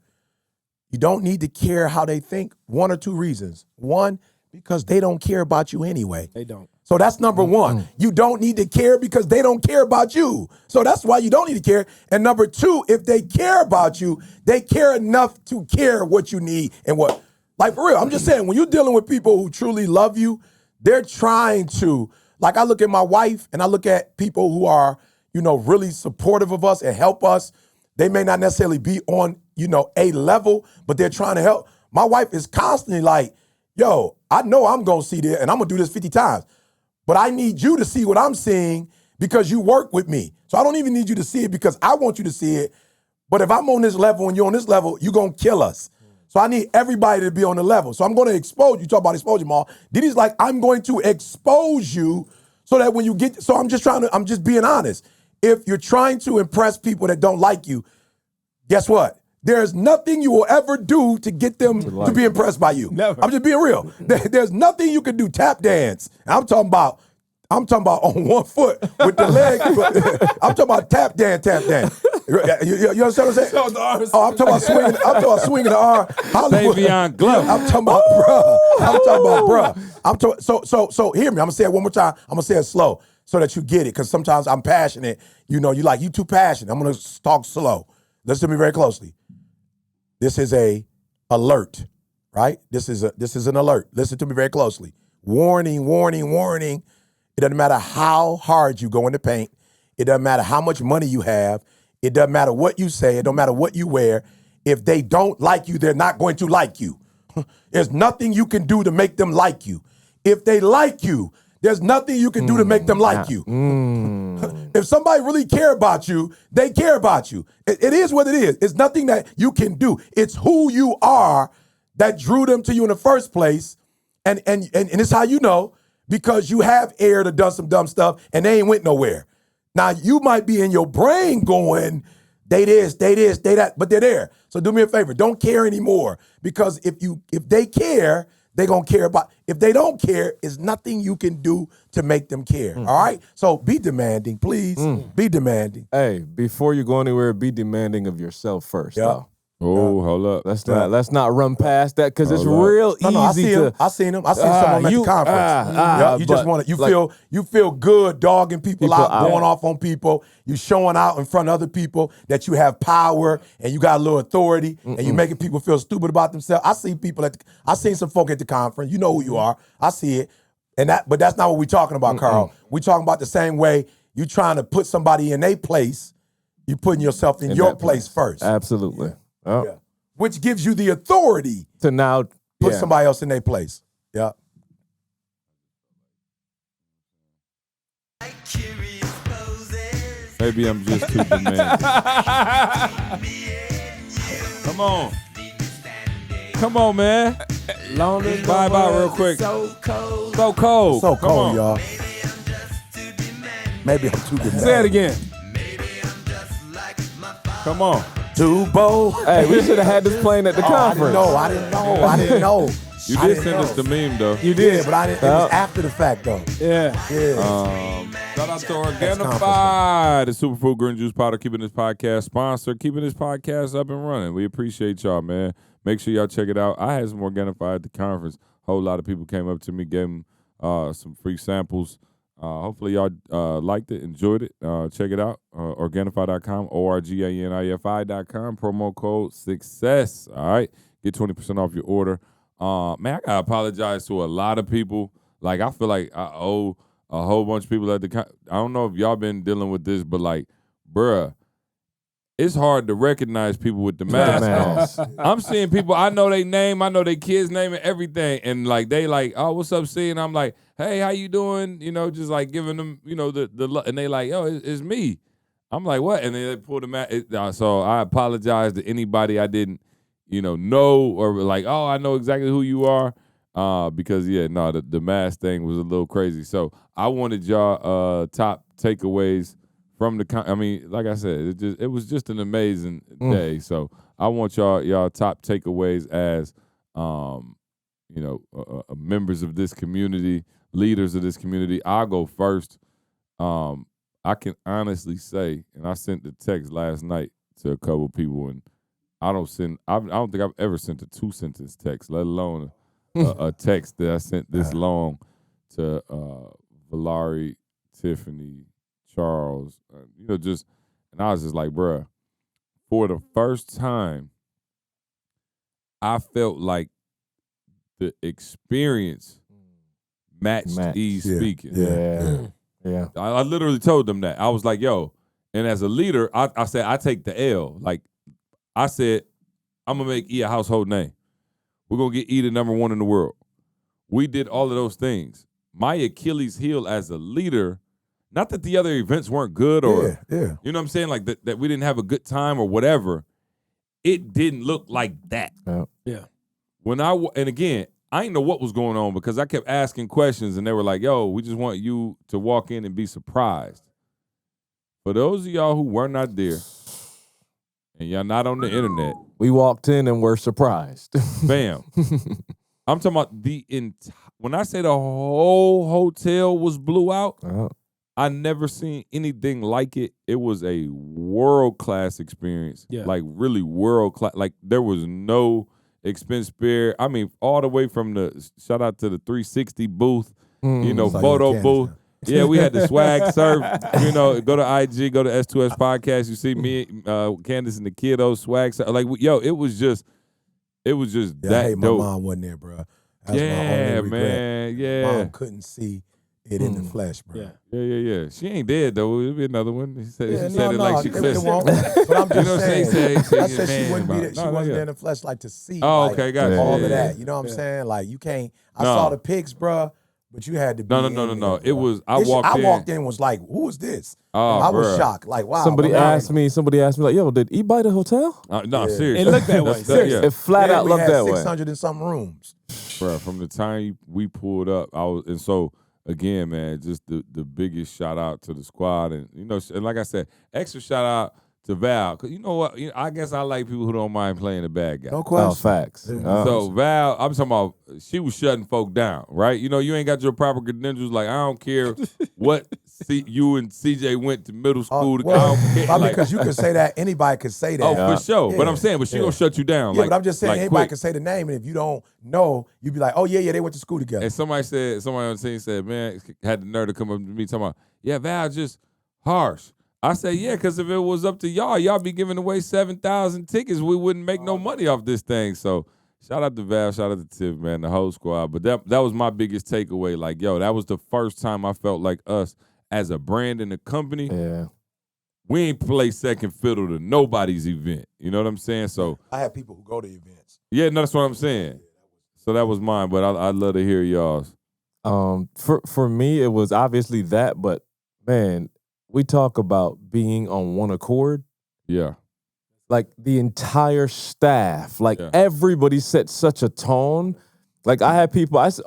You don't need to care how they think. One or two reasons. One, because they don't care about you anyway. They don't. So that's number one. You don't need to care because they don't care about you. So that's why you don't need to care. And number two, if they care about you, they care enough to care what you need and what. Like for real, I'm just saying, when you're dealing with people who truly love you, they're trying to, like I look at my wife and I look at people who are, really supportive of us and help us. They may not necessarily be on, a level, but they're trying to help. My wife is constantly like, yo, I know I'm going to see this and I'm going to do this 50 times. But I need you to see what I'm seeing because you work with me. So I don't even need you to see it because I want you to see it. But if I'm on this level and you're on this level, you're going to kill us. So I need everybody to be on the level. So I'm going to expose you. Talk about exposure, Maul. Diddy's like, I'm going to expose you so that when you get, so I'm just being honest. If you're trying to impress people that don't like you, guess what? There's nothing you will ever do to get them to be impressed by you. Never. I'm just being real. There's nothing you can do. Tap dance. I'm talking about on one foot with the leg. I'm talking about tap dance. You understand what I'm saying? I'm talking about swinging the arm. Hollywood. Davion Glove. I'm talking about bruh. So hear me. I'm gonna say it one more time. I'm gonna say it slow so that you get it. Because sometimes I'm passionate. You too passionate. I'm gonna talk slow. Listen to me very closely. This is a alert, right? This is an alert. Listen to me very closely. Warning. It doesn't matter how hard you go in the paint. It doesn't matter how much money you have. It doesn't matter what you say. It don't matter what you wear. If they don't like you, they're not going to like you. There's nothing you can do to make them like you. If they like you, there's nothing you can do to make them like you. If somebody really care about you, they care about you. It is what it is. It's nothing that you can do. It's who you are that drew them to you in the first place. And it's how you know, because you have aired or done some dumb stuff and they ain't went nowhere. Now, you might be in your brain going, they this, they that, but they're there. So do me a favor, don't care anymore. Because if they care, they're going to care about. If they don't care, it's nothing you can do to make them care. All right? So be demanding, please. Be demanding. Hey, before you go anywhere, be demanding of yourself first. Yeah. Though. Oh, hold up. Let's not run past that because it's Hold up. real easy No, I see to. him. I seen him. I seen some of them at the conference. You just want to. You feel good dogging people out, going off on people. You showing out in front of other people that you have power and you got a little authority, and you making people feel stupid about themselves. I see people I seen some folk at the conference. You know who you are. I see it. But that's not what we're talking about, Carl. We're talking about the same way you trying to put somebody in their place. You putting yourself in your place first. Absolutely. Oh. Yeah. Which gives you the authority to now put somebody else in their place. Yeah. Maybe I'm just too demanding. Come on. Come on, man. Vibe out real quick. So cold. So cold. So cold, y'all. Maybe I'm too demanding. Say it again. Come on. Too bold. Hey, we should have had this playing at the conference. I didn't know. You did send us the meme, though. You did, but I didn't. It was after the fact, though. Yeah. Shout out to Organifi, the superfood green juice powder, keeping this podcast sponsored, keeping this podcast up and running. We appreciate y'all, man. Make sure y'all check it out. I had some Organifi at the conference. A whole lot of people came up to me, gave them some free samples. Hopefully y'all liked it, enjoyed it. Check it out, Organifi.com, ORGANIFI.com, promo code SUCCESS. All right, get 20% off your order. Man, I gotta apologize to a lot of people. Like, I feel like I owe a whole bunch of people at the I don't know if y'all been dealing with this, but like, bruh, it's hard to recognize people with the mask on. I'm seeing people, I know their name, I know their kid's name and everything, and like they like, oh, what's up, C? And I'm like, hey, how you doing? You know, just like giving them, you know, the and they like, yo, it's me. I'm like, what? And then they pull the mask. So I apologize to anybody I didn't, know or like, oh, I know exactly who you are. Because the mask thing was a little crazy. So I wanted y'all top takeaways from the like I said, it was just an amazing day. So I want y'all top takeaways as members of this community, leaders of this community. I'll go first. I can honestly say, and I sent the text last night to a couple people, and I don't think I've ever sent a 2-sentence text, let alone a text that I sent this long to Valari, Tiffany, Charles, and I was just like, bruh, for the first time, I felt like the experience matched E's speaking. Yeah. I literally told them that. I was like, yo, and as a leader, I said, I take the L. Like, I said, I'm going to make E a household name. We're going to get E to #1 in the world. We did all of those things. My Achilles heel as a leader, not that the other events weren't good or, you know what I'm saying, like that we didn't have a good time or whatever. It didn't look like that. Yeah. And again, I didn't know what was going on because I kept asking questions and they were like, yo, we just want you to walk in and be surprised. For those of y'all who were not there and y'all not on the internet, we walked in and were surprised. Bam. I'm talking about when I say the whole hotel was blew out, I never seen anything like it. It was a world-class experience. Yeah. Like really world-class. Like there was no expense spared. I mean, all the way from shout out to the 360 booth, photo booth. Yeah, we had the swag surf. Go to IG, go to S2S podcast. You see me, Candace, and the kiddos swag surf. Like, yo, it was just that I hate dope. my mom wasn't there, bro. That's yeah, my only regret. man. Yeah, Mom couldn't see it in the flesh, bro. Yeah. Yeah. She ain't dead though. It'll be another one. He said, Yeah, she said it like she it fixed won't. it. But I'm just saying. I I said she wouldn't be. She wasn't there in the flesh, like to see. Oh, like, okay, gotcha. all Yeah. of that. You know what I'm saying? Like you can't. I No. saw the pics, bro. But you had to be. No. It was. I I walked walked in and was like, who is this? Oh, I was bruh. shocked. Like, wow. Somebody asked me like, yo, did he buy the hotel? No, seriously. It looked that way. Yeah. It flat out we looked had that way. 600 and something rooms. Bro, from the time we pulled up, and so again, man, just the biggest shout out to the squad, and and like I said, extra shout out to Val, because you know what? I guess I like people who don't mind playing the bad guy. No question. Oh, facts. So Val, I'm talking about, she was shutting folk down, right? You ain't got your proper credentials. Like, I don't care what you and CJ went to middle school. I don't care. Probably because you could say that. Anybody could say that. Oh, for sure. Yeah. But I'm saying, but she gonna shut you down. Yeah, like, but I'm just saying, like anybody quick. can say the name, and if you don't know, you'd be like, oh, yeah, they went to school together. And somebody on the team said, man, had the nerve to come up to me talking about, yeah, Val just harsh. I said, yeah, because if it was up to y'all be giving away 7,000 tickets. We wouldn't make no money off this thing. So shout out to Val, shout out to Tiff, man, the whole squad. But that was my biggest takeaway. Like, yo, that was the first time I felt like us as a brand and a company, we ain't play second fiddle to nobody's event. You know what I'm saying? So I have people who go to events. yeah, no, that's what I'm saying. So that was mine, but I'd love to hear y'all's. For me, it was obviously that, but man, we talk about being on one accord. Yeah. Like the entire staff, like everybody set such a tone. Like I had people, I said,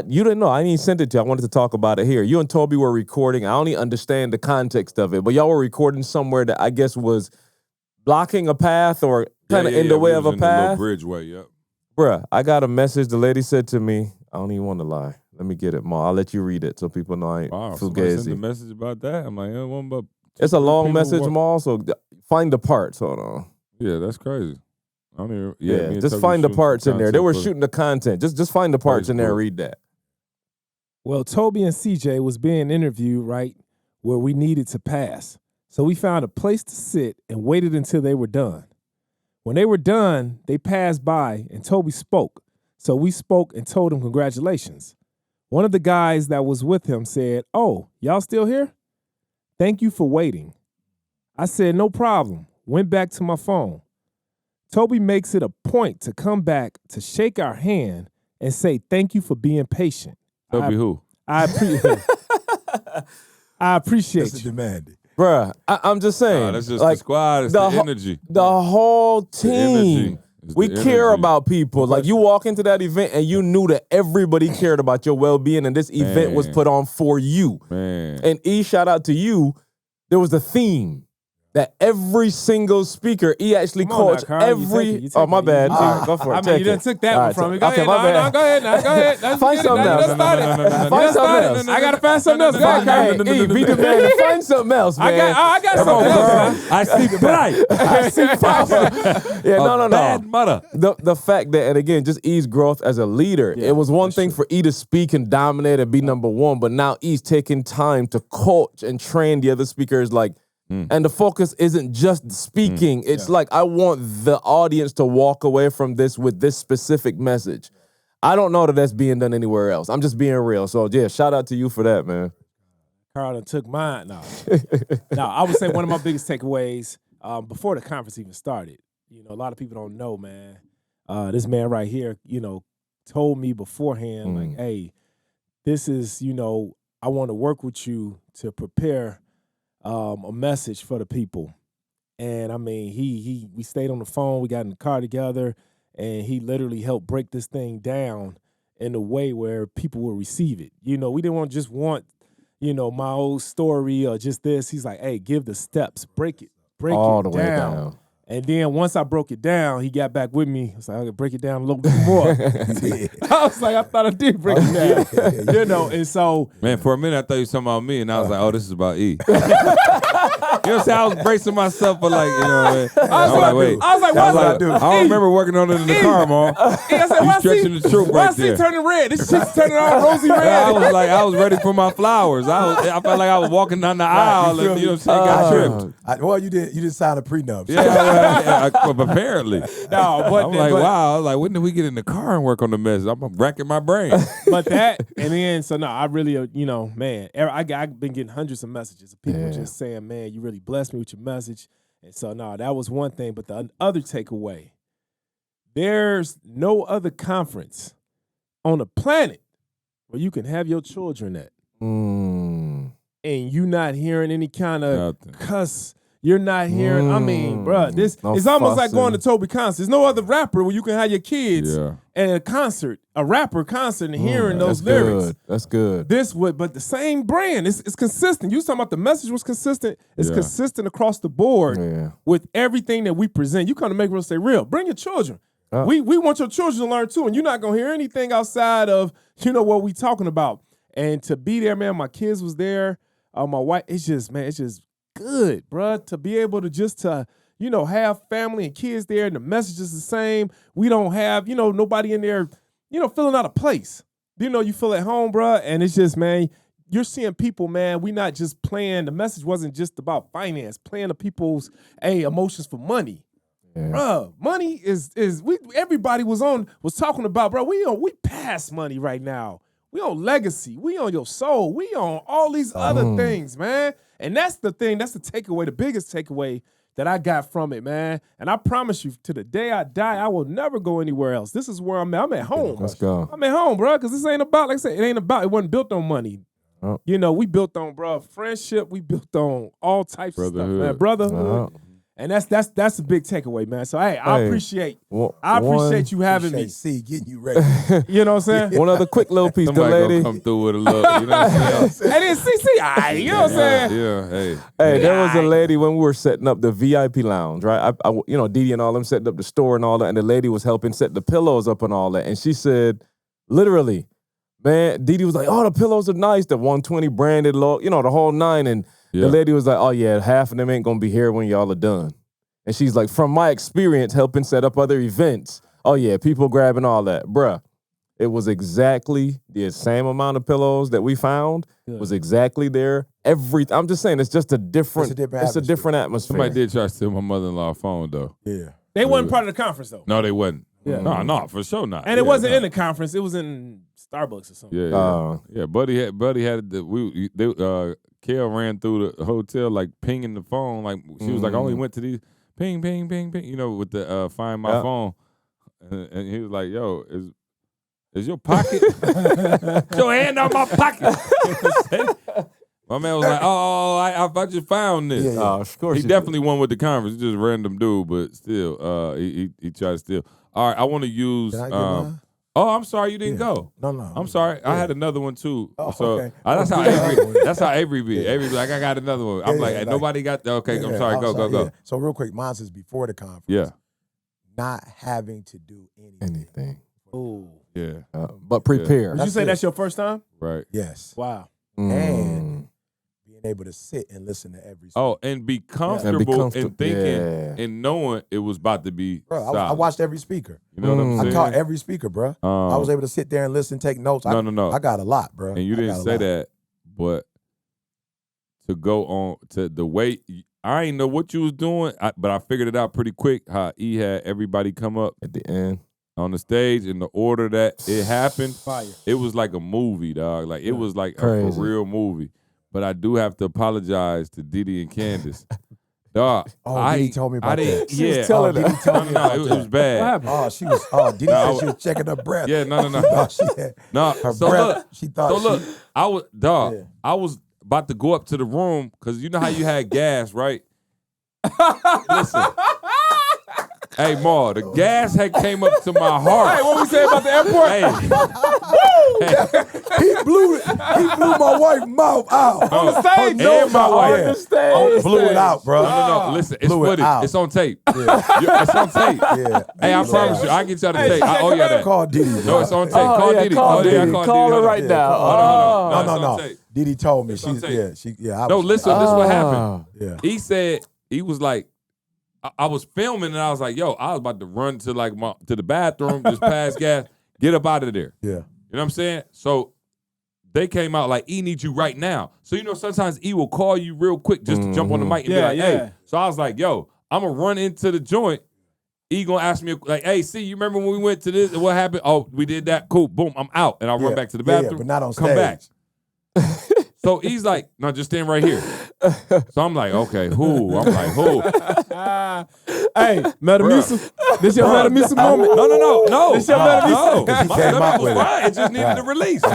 you didn't know. I didn't even send it to you. I wanted to talk about it here. You and Toby were recording. I only understand the context of it, but y'all were recording somewhere that I guess was blocking a path or kind of in the way of a path. Bridgeway, yep. Bruh, I got a message. The lady said to me, I don't even want to lie. Let me get it, Ma. I'll let you read it so people know I ain't Somebody sent a fugazi. message about that. I'm like, one but It's a long people message, work- Ma, so find the parts. Hold on. Yeah, that's crazy. I don't even, me Yeah, and just Toby find the shooting parts some in there. They content were for- shooting the content. Just find the parts in there and read that. Well, Toby and CJ was being interviewed right where we needed to pass. So we found a place to sit and waited until they were done. When they were done, they passed by and Toby spoke. So we spoke and told him congratulations. One of the guys that was with him said, "Oh, y'all still here? Thank you for waiting." I said, "No problem." Went back to my phone. Toby makes it a point to come back to shake our hand and say, "Thank you for being patient." Toby who? I appreciate This is you. demanding. Bruh, I'm just saying. That's just like, the squad. It's the energy. The whole team. energy. It's We the care energy. about people. Like you walk into that event and you knew that everybody cared about your well-being and this event was Man. put on for you. Man. And shout out to you. There was a theme that every single speaker, actually Come on now, coached Carl, you every. take it, you oh, take my it. bad. You- All right, go for it. I mean, Take you done it. took that All one right, from me. so- Go okay, ahead, my bad. Go ahead now. Go ahead. Let's Find get it. something Now, else. you done started. Find something else. I gotta find something else. Go ahead, Carl. Hey, be the man to find something else, man. I got Come something on, else. bro. I see bright. I see fire. Yeah, no. Bad mother. The fact that, and again, just E's growth as a leader. It was one thing for E to speak and dominate and be number one, but now E's taking time to coach and train the other speakers. Like, and the focus isn't just speaking. It's like I want the audience to walk away from this with this specific message. I don't know that that's being done anywhere else. I'm just being real. So yeah, shout out to you for that, man. Carl done took mine. No, I would say one of my biggest takeaways before the conference even started. A lot of people don't know, man. This man right here, told me beforehand, like, hey, this is, I want to work with you to prepare a message for the people. And I mean, we stayed on the phone, we got in the car together, and he literally helped break this thing down in a way where people will receive it. We didn't just want, my old story or just this. He's like, hey, give the steps, break it All the down. way down. And then once I broke it down, he got back with me. I was like, I could break it down a little bit more. I was like, I thought I did break it down. And so Man, for a minute I thought you were talking about me, and I was like, oh, this is about E. what I'm saying? I was bracing myself for like, you know what I mean? I was like, wait. I was like, That's why what I do. I don't remember working on it in the car, Mom. I said, You why stretching the truth why right there. turning red? This shit's turning all rosy red. I was ready for my flowers. I felt like I was walking down the aisle and you know what I'm saying, got tripped. Well, you did sign a prenup. Yeah, apparently. No, but I'm like, wow. I was like, when did we get in the car and work on the message? I'm racking my brain. But that, and then, so no, I really, you know, man, I've been getting hundreds of messages of people just saying, man, you really blessed me with your message. And so, no, that was one thing. But the other takeaway, there's no other conference on the planet where you can have your children at. And you not hearing any kind of cuss. You're not hearing, I mean, bro, this it's almost like going to Toby concert. There's no other rapper where you can have your kids at a concert, a rapper concert, and hearing those lyrics. Good. That's good. But the same brand, it's consistent. You was talking about the message was consistent. It's consistent across the board with everything that we present. You come to make real stay real. Bring your children. We want your children to learn too, and you're not gonna hear anything outside of, you know, what we talking about. And to be there, man, my kids was there. My wife, it's just good, bruh, to be able to you know, have family and kids there and the message is the same. We don't have, you know, nobody in there, you know, feeling out of place. You know, you feel at home, bruh, and it's just, man, you're seeing people, man, we not just playing, the message wasn't just about finance, playing the people's, emotions for money. Yeah. Bruh, money is everybody was talking about, bro, we past money right now. We on legacy. We on your soul. We on all these other things, man. And that's the thing. That's the takeaway, the biggest takeaway that I got from it, man. And I promise you, to the day I die, I will never go anywhere else. This is where I'm at. I'm at home. Let's go. I'm at home, bro, because this ain't about, like I said, it wasn't built on money. Oh. You know, we built on, bro, friendship. We built on all types of stuff, man. Brotherhood. And that's a big takeaway, man. So hey, I appreciate you having me. See, getting you ready. You know what I'm saying? One other quick little piece, the lady. Come through with a look. You know what I'm saying? And then CC, you know what I'm saying? Yeah, hey. Hey, there was a lady when we were setting up the VIP lounge, right? I you know, Didi and all them setting up the store and all that, and the lady was helping set the pillows up and all that. And she said, literally, man, Didi was like, oh, the pillows are nice, the 120 branded logo, you know, the whole nine. And the lady was like, oh yeah, half of them ain't gonna be here when y'all are done. And she's like, from my experience helping set up other events, oh yeah, people grabbing all that. Bruh, it was exactly the same amount of pillows that we found was exactly there. I'm just saying, it's just a different atmosphere. Somebody did try to steal my mother-in-aw's phone, though. Yeah. They wasn't part of the conference, though. No, they wasn't. Yeah. No, for sure not. And it wasn't in the conference. It was in Starbucks or something. Yeah. Buddy had Kel ran through the hotel like pinging the phone. Like she was like, I only went to these ping, ping, ping, ping. You know, with the find my phone. And he was like, yo, is your pocket? Get your hand out my pocket. My man was like, I just found this. Yeah. Of course. He definitely won with the conference. He's just a random dude, but still, he tried to steal. All right, I want to use. Can I get mine? Oh, I'm sorry you didn't go. No. I'm sorry. I had another one too. Oh, so okay. That's how Avery be. Avery be like, I got another one. I'm like, nobody got. Okay, I'm sorry. Go. Yeah. So real quick, mine is before the conference. Yeah. Not having to do anything. Ooh. Yeah. But prepare. Would you say that's your first time? Right. Yes. Wow. And being able to sit and listen to every song. Oh, and be comfortable and thinking and knowing it was about to be. Bro, I watched every speaker. You know what I'm saying? I caught every speaker, bro. I was able to sit there and listen, take notes. No. I got a lot, bro. And you didn't say that, but to go on to the way I ain't know what you was doing, but I figured it out pretty quick. How he had everybody come up At the end. on the stage in the order that it happened. Fire. It was like a movie, dog. Like it was like a Crazy. for real movie. But I do have to apologize to Didi and Candace. Dog, Didi told me about I didn't. that. Yeah, Didi told me about it was bad. Didi said she was checking her breath. Yeah, no. Her So breath. look, She thought I was about to go up to the room because you know how you had gas, right? Listen. Hey, Ma, the gas had came up to my heart. Hey, what we say about the airport? Hey, He blew my wife's mouth out. On the stage? No, my wife. On the stage. Blew it out, bro. No. Listen, it's Blew it footage. out. It's on tape. It's on tape. Yeah. Hey, I promise you, I get y'all the tape. I owe y'all that. Call Didi. No, it's on tape. Oh, Call yeah, Didi. call Didi. I Call her Didi. right now. No, it's on No. tape. Didi told me. It's on tape. Yeah. No, listen, this is what happened. Yeah. He said, he was like, I was filming and I was like, yo, I was about to run to to the bathroom, just pass gas, get up out of there. Yeah. You know what I'm saying? So they came out like, E needs you right now. So, sometimes E will call you real quick just to jump on the mic and be like, hey. So I was like, yo, I'm going to run into the joint. E going to ask me, like, hey, see, you remember when we went to this and what happened? Oh, we did that. Cool. Boom. I'm out. And I'll run back to the bathroom. Yeah, but not on come stage. back. So he's like, no, just stand right here. So I'm like, okay, who? I'm like, who? Hey, Metamucil. This your Metamucil moment? No. This your Metamucil? He came out with it. Fine. It just needed a release. So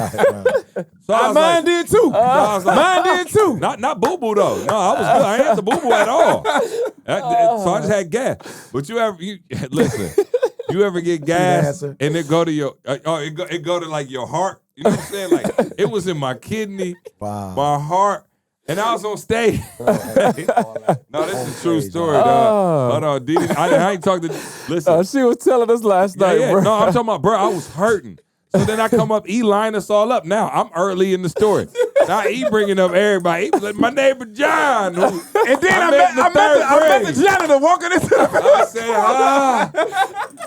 I was Mine did too. Mine did too. Not Boo Boo though. No, I was good. I ain't have the Boo Boo at all. So I just had gas. But listen, you ever get gas and it go to your it go to like your heart? You know what I'm saying? Like it was in my kidney, my heart, and I was on stage. No, this is a true story, dog. Hold on, Didi. I ain't talking to. Listen, She was telling us last night, bro. No, I'm talking about, bro. I was hurting. So then I come up, E line us all up. Now I'm early in the story. Now E bringing up everybody. He was like, my neighbor John. And then I met the janitor walking into the I said,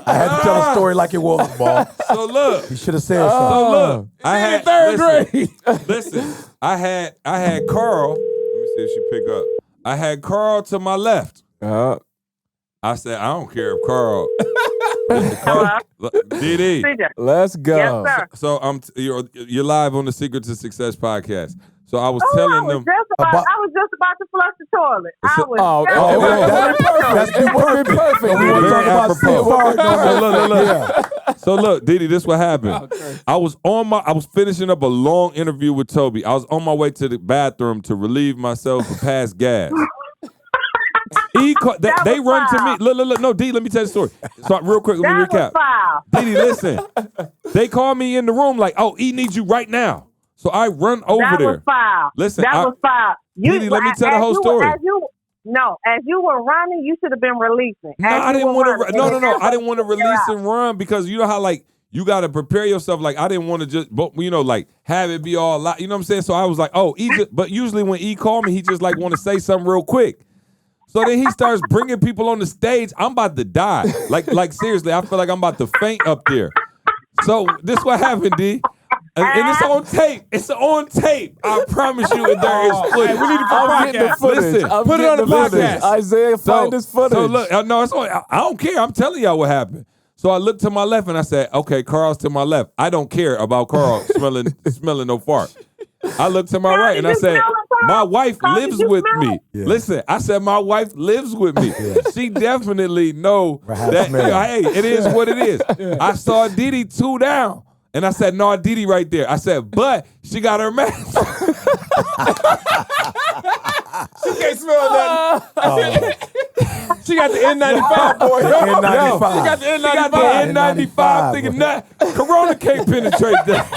I had to tell a story like it was, ball. So look. You should have said something. So look. I had third grade. Listen, I had Carl. Let me see if she pick up. I had Carl to my left. I said, I don't care if Carl. DD. Let's go. Yes, sir. So you're live on the Secret to Success podcast. So I was telling I was them. just about to flush the toilet. That's perfect. We want to talk about Look. So look, Didi, this what happened. I was finishing up a long interview with Toby. I was on my way to the bathroom to relieve myself of past gas. They run to me. Look. No, D, let me tell you the story. So real quick, let me recap. Didi, listen. They called me in the room like, oh, E needs you right now. So I run over there. That was foul. Listen, that was foul. Didi, let me tell the whole story. As you were running, you should have been releasing. No, I didn't want to. No. I didn't want to release and run because you know how like you got to prepare yourself. Like I didn't want to just, like have it be all loud. You know what I'm saying? So I was like, oh, but usually when E called me, he just like want to say something real quick. So then he starts bringing people on the stage. I'm about to die. Like seriously, I feel like I'm about to faint up there. So this what happened, D. And it's on tape. It's on tape. I promise you there is footage. We need to put the footage. Listen, put it on the podcast. Isaiah, find this footage. So look, no, it's on. I don't care. I'm telling y'all what happened. So I looked to my left and I said, okay, Carl's to my left. I don't care about Carl smelling no fart. I looked to my right and I said, my wife lives with me. Yeah. Listen, I said, my wife lives with me. Yeah. She definitely know that, hey, it is what it is. I saw Didi 2 down. And I said, no, Didi right there. I said, but she got her mask. She can't smell nothing. She got the N95, boy. N95. She got the N95. She got the N95 thinking that Corona can't penetrate that.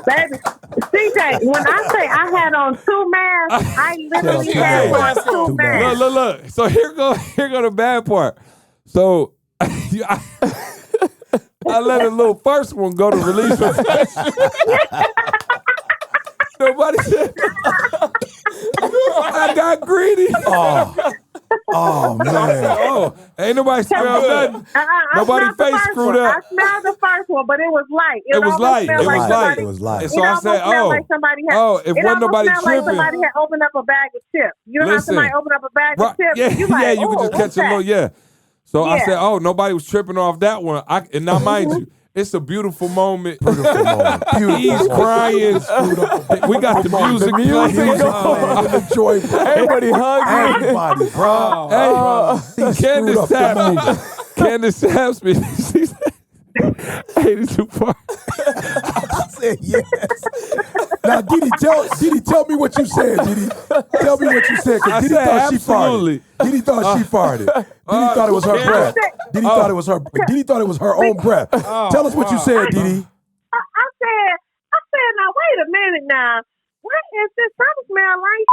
Baby, CJ, when I say I had on 2 masks, I literally had on 2 masks. Look. So here go the bad part. So I let a little first one go to release her. Nobody said. I got greedy. Oh man. Oh, ain't nobody smelled nothing. Nobody face screwed up. I smelled the first one, but it was light. It was light. It was light. And so I said, like somebody had, if wasn't nobody like tripping. somebody had opened up a bag of chips. You know how somebody opened up a bag of chips? Yeah, you could just catch a little, So I said, oh, nobody was tripping off that one. And now, mind you, it's a beautiful moment. Beautiful moment. He's crying. We got the music playing. The joy. Everybody hugging. Everybody, bro. Candace taps me. She said, hey, this too far. I said yes. Now, Didi, tell me what you said, Didi. Tell me what you said, because Didi thought she farted. Didi thought she farted. Didi thought it was her breath. Didi thought it was her. Didi thought it was her own breath. Tell us what you said, Didi. I said, now wait a minute now. What is this? Something smell like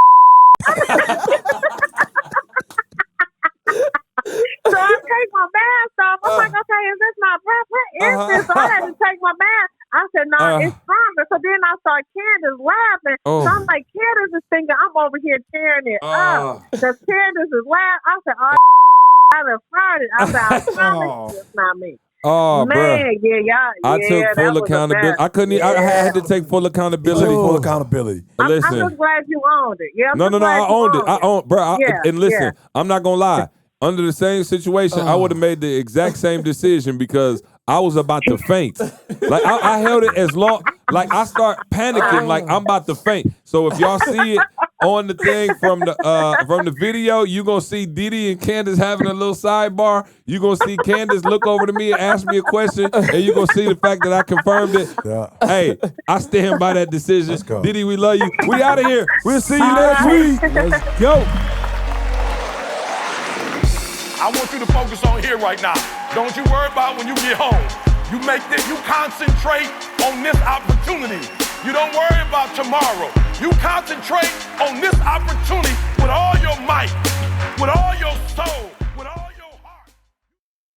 So I take my mask off. I'm like, okay, is this my breath? What is this? So I had to take my mask. I said, no, it's stronger. So then I saw Candace laughing. So I'm like, Candace is thinking I'm over here tearing it up. Because Candace is laughing. I said, oh, I done farted. I said, I promise you it's not me. Oh, man, I took full accountability. I couldn't. I had to take full accountability. Full accountability. Listen, I'm just glad you owned it. Yeah, no, I owned it. I owned, bro. And listen, I'm not gonna lie. Under the same situation, I would have made the exact same decision because I was about to faint. Like I held it as long. Like I start panicking, like I'm about to faint. So if y'all see it on the thing from the video, you gonna see Didi and Candace having a little sidebar. You gonna see Candace look over to me and ask me a question, and you gonna see the fact that I confirmed it. Yeah. Hey, I stand by that decision. Let's go. Didi, we love you. We out of here. We'll see you next week. Let's go. I want you to focus on here right now. Don't you worry about when you get home. You concentrate on this opportunity. You don't worry about tomorrow. You concentrate on this opportunity with all your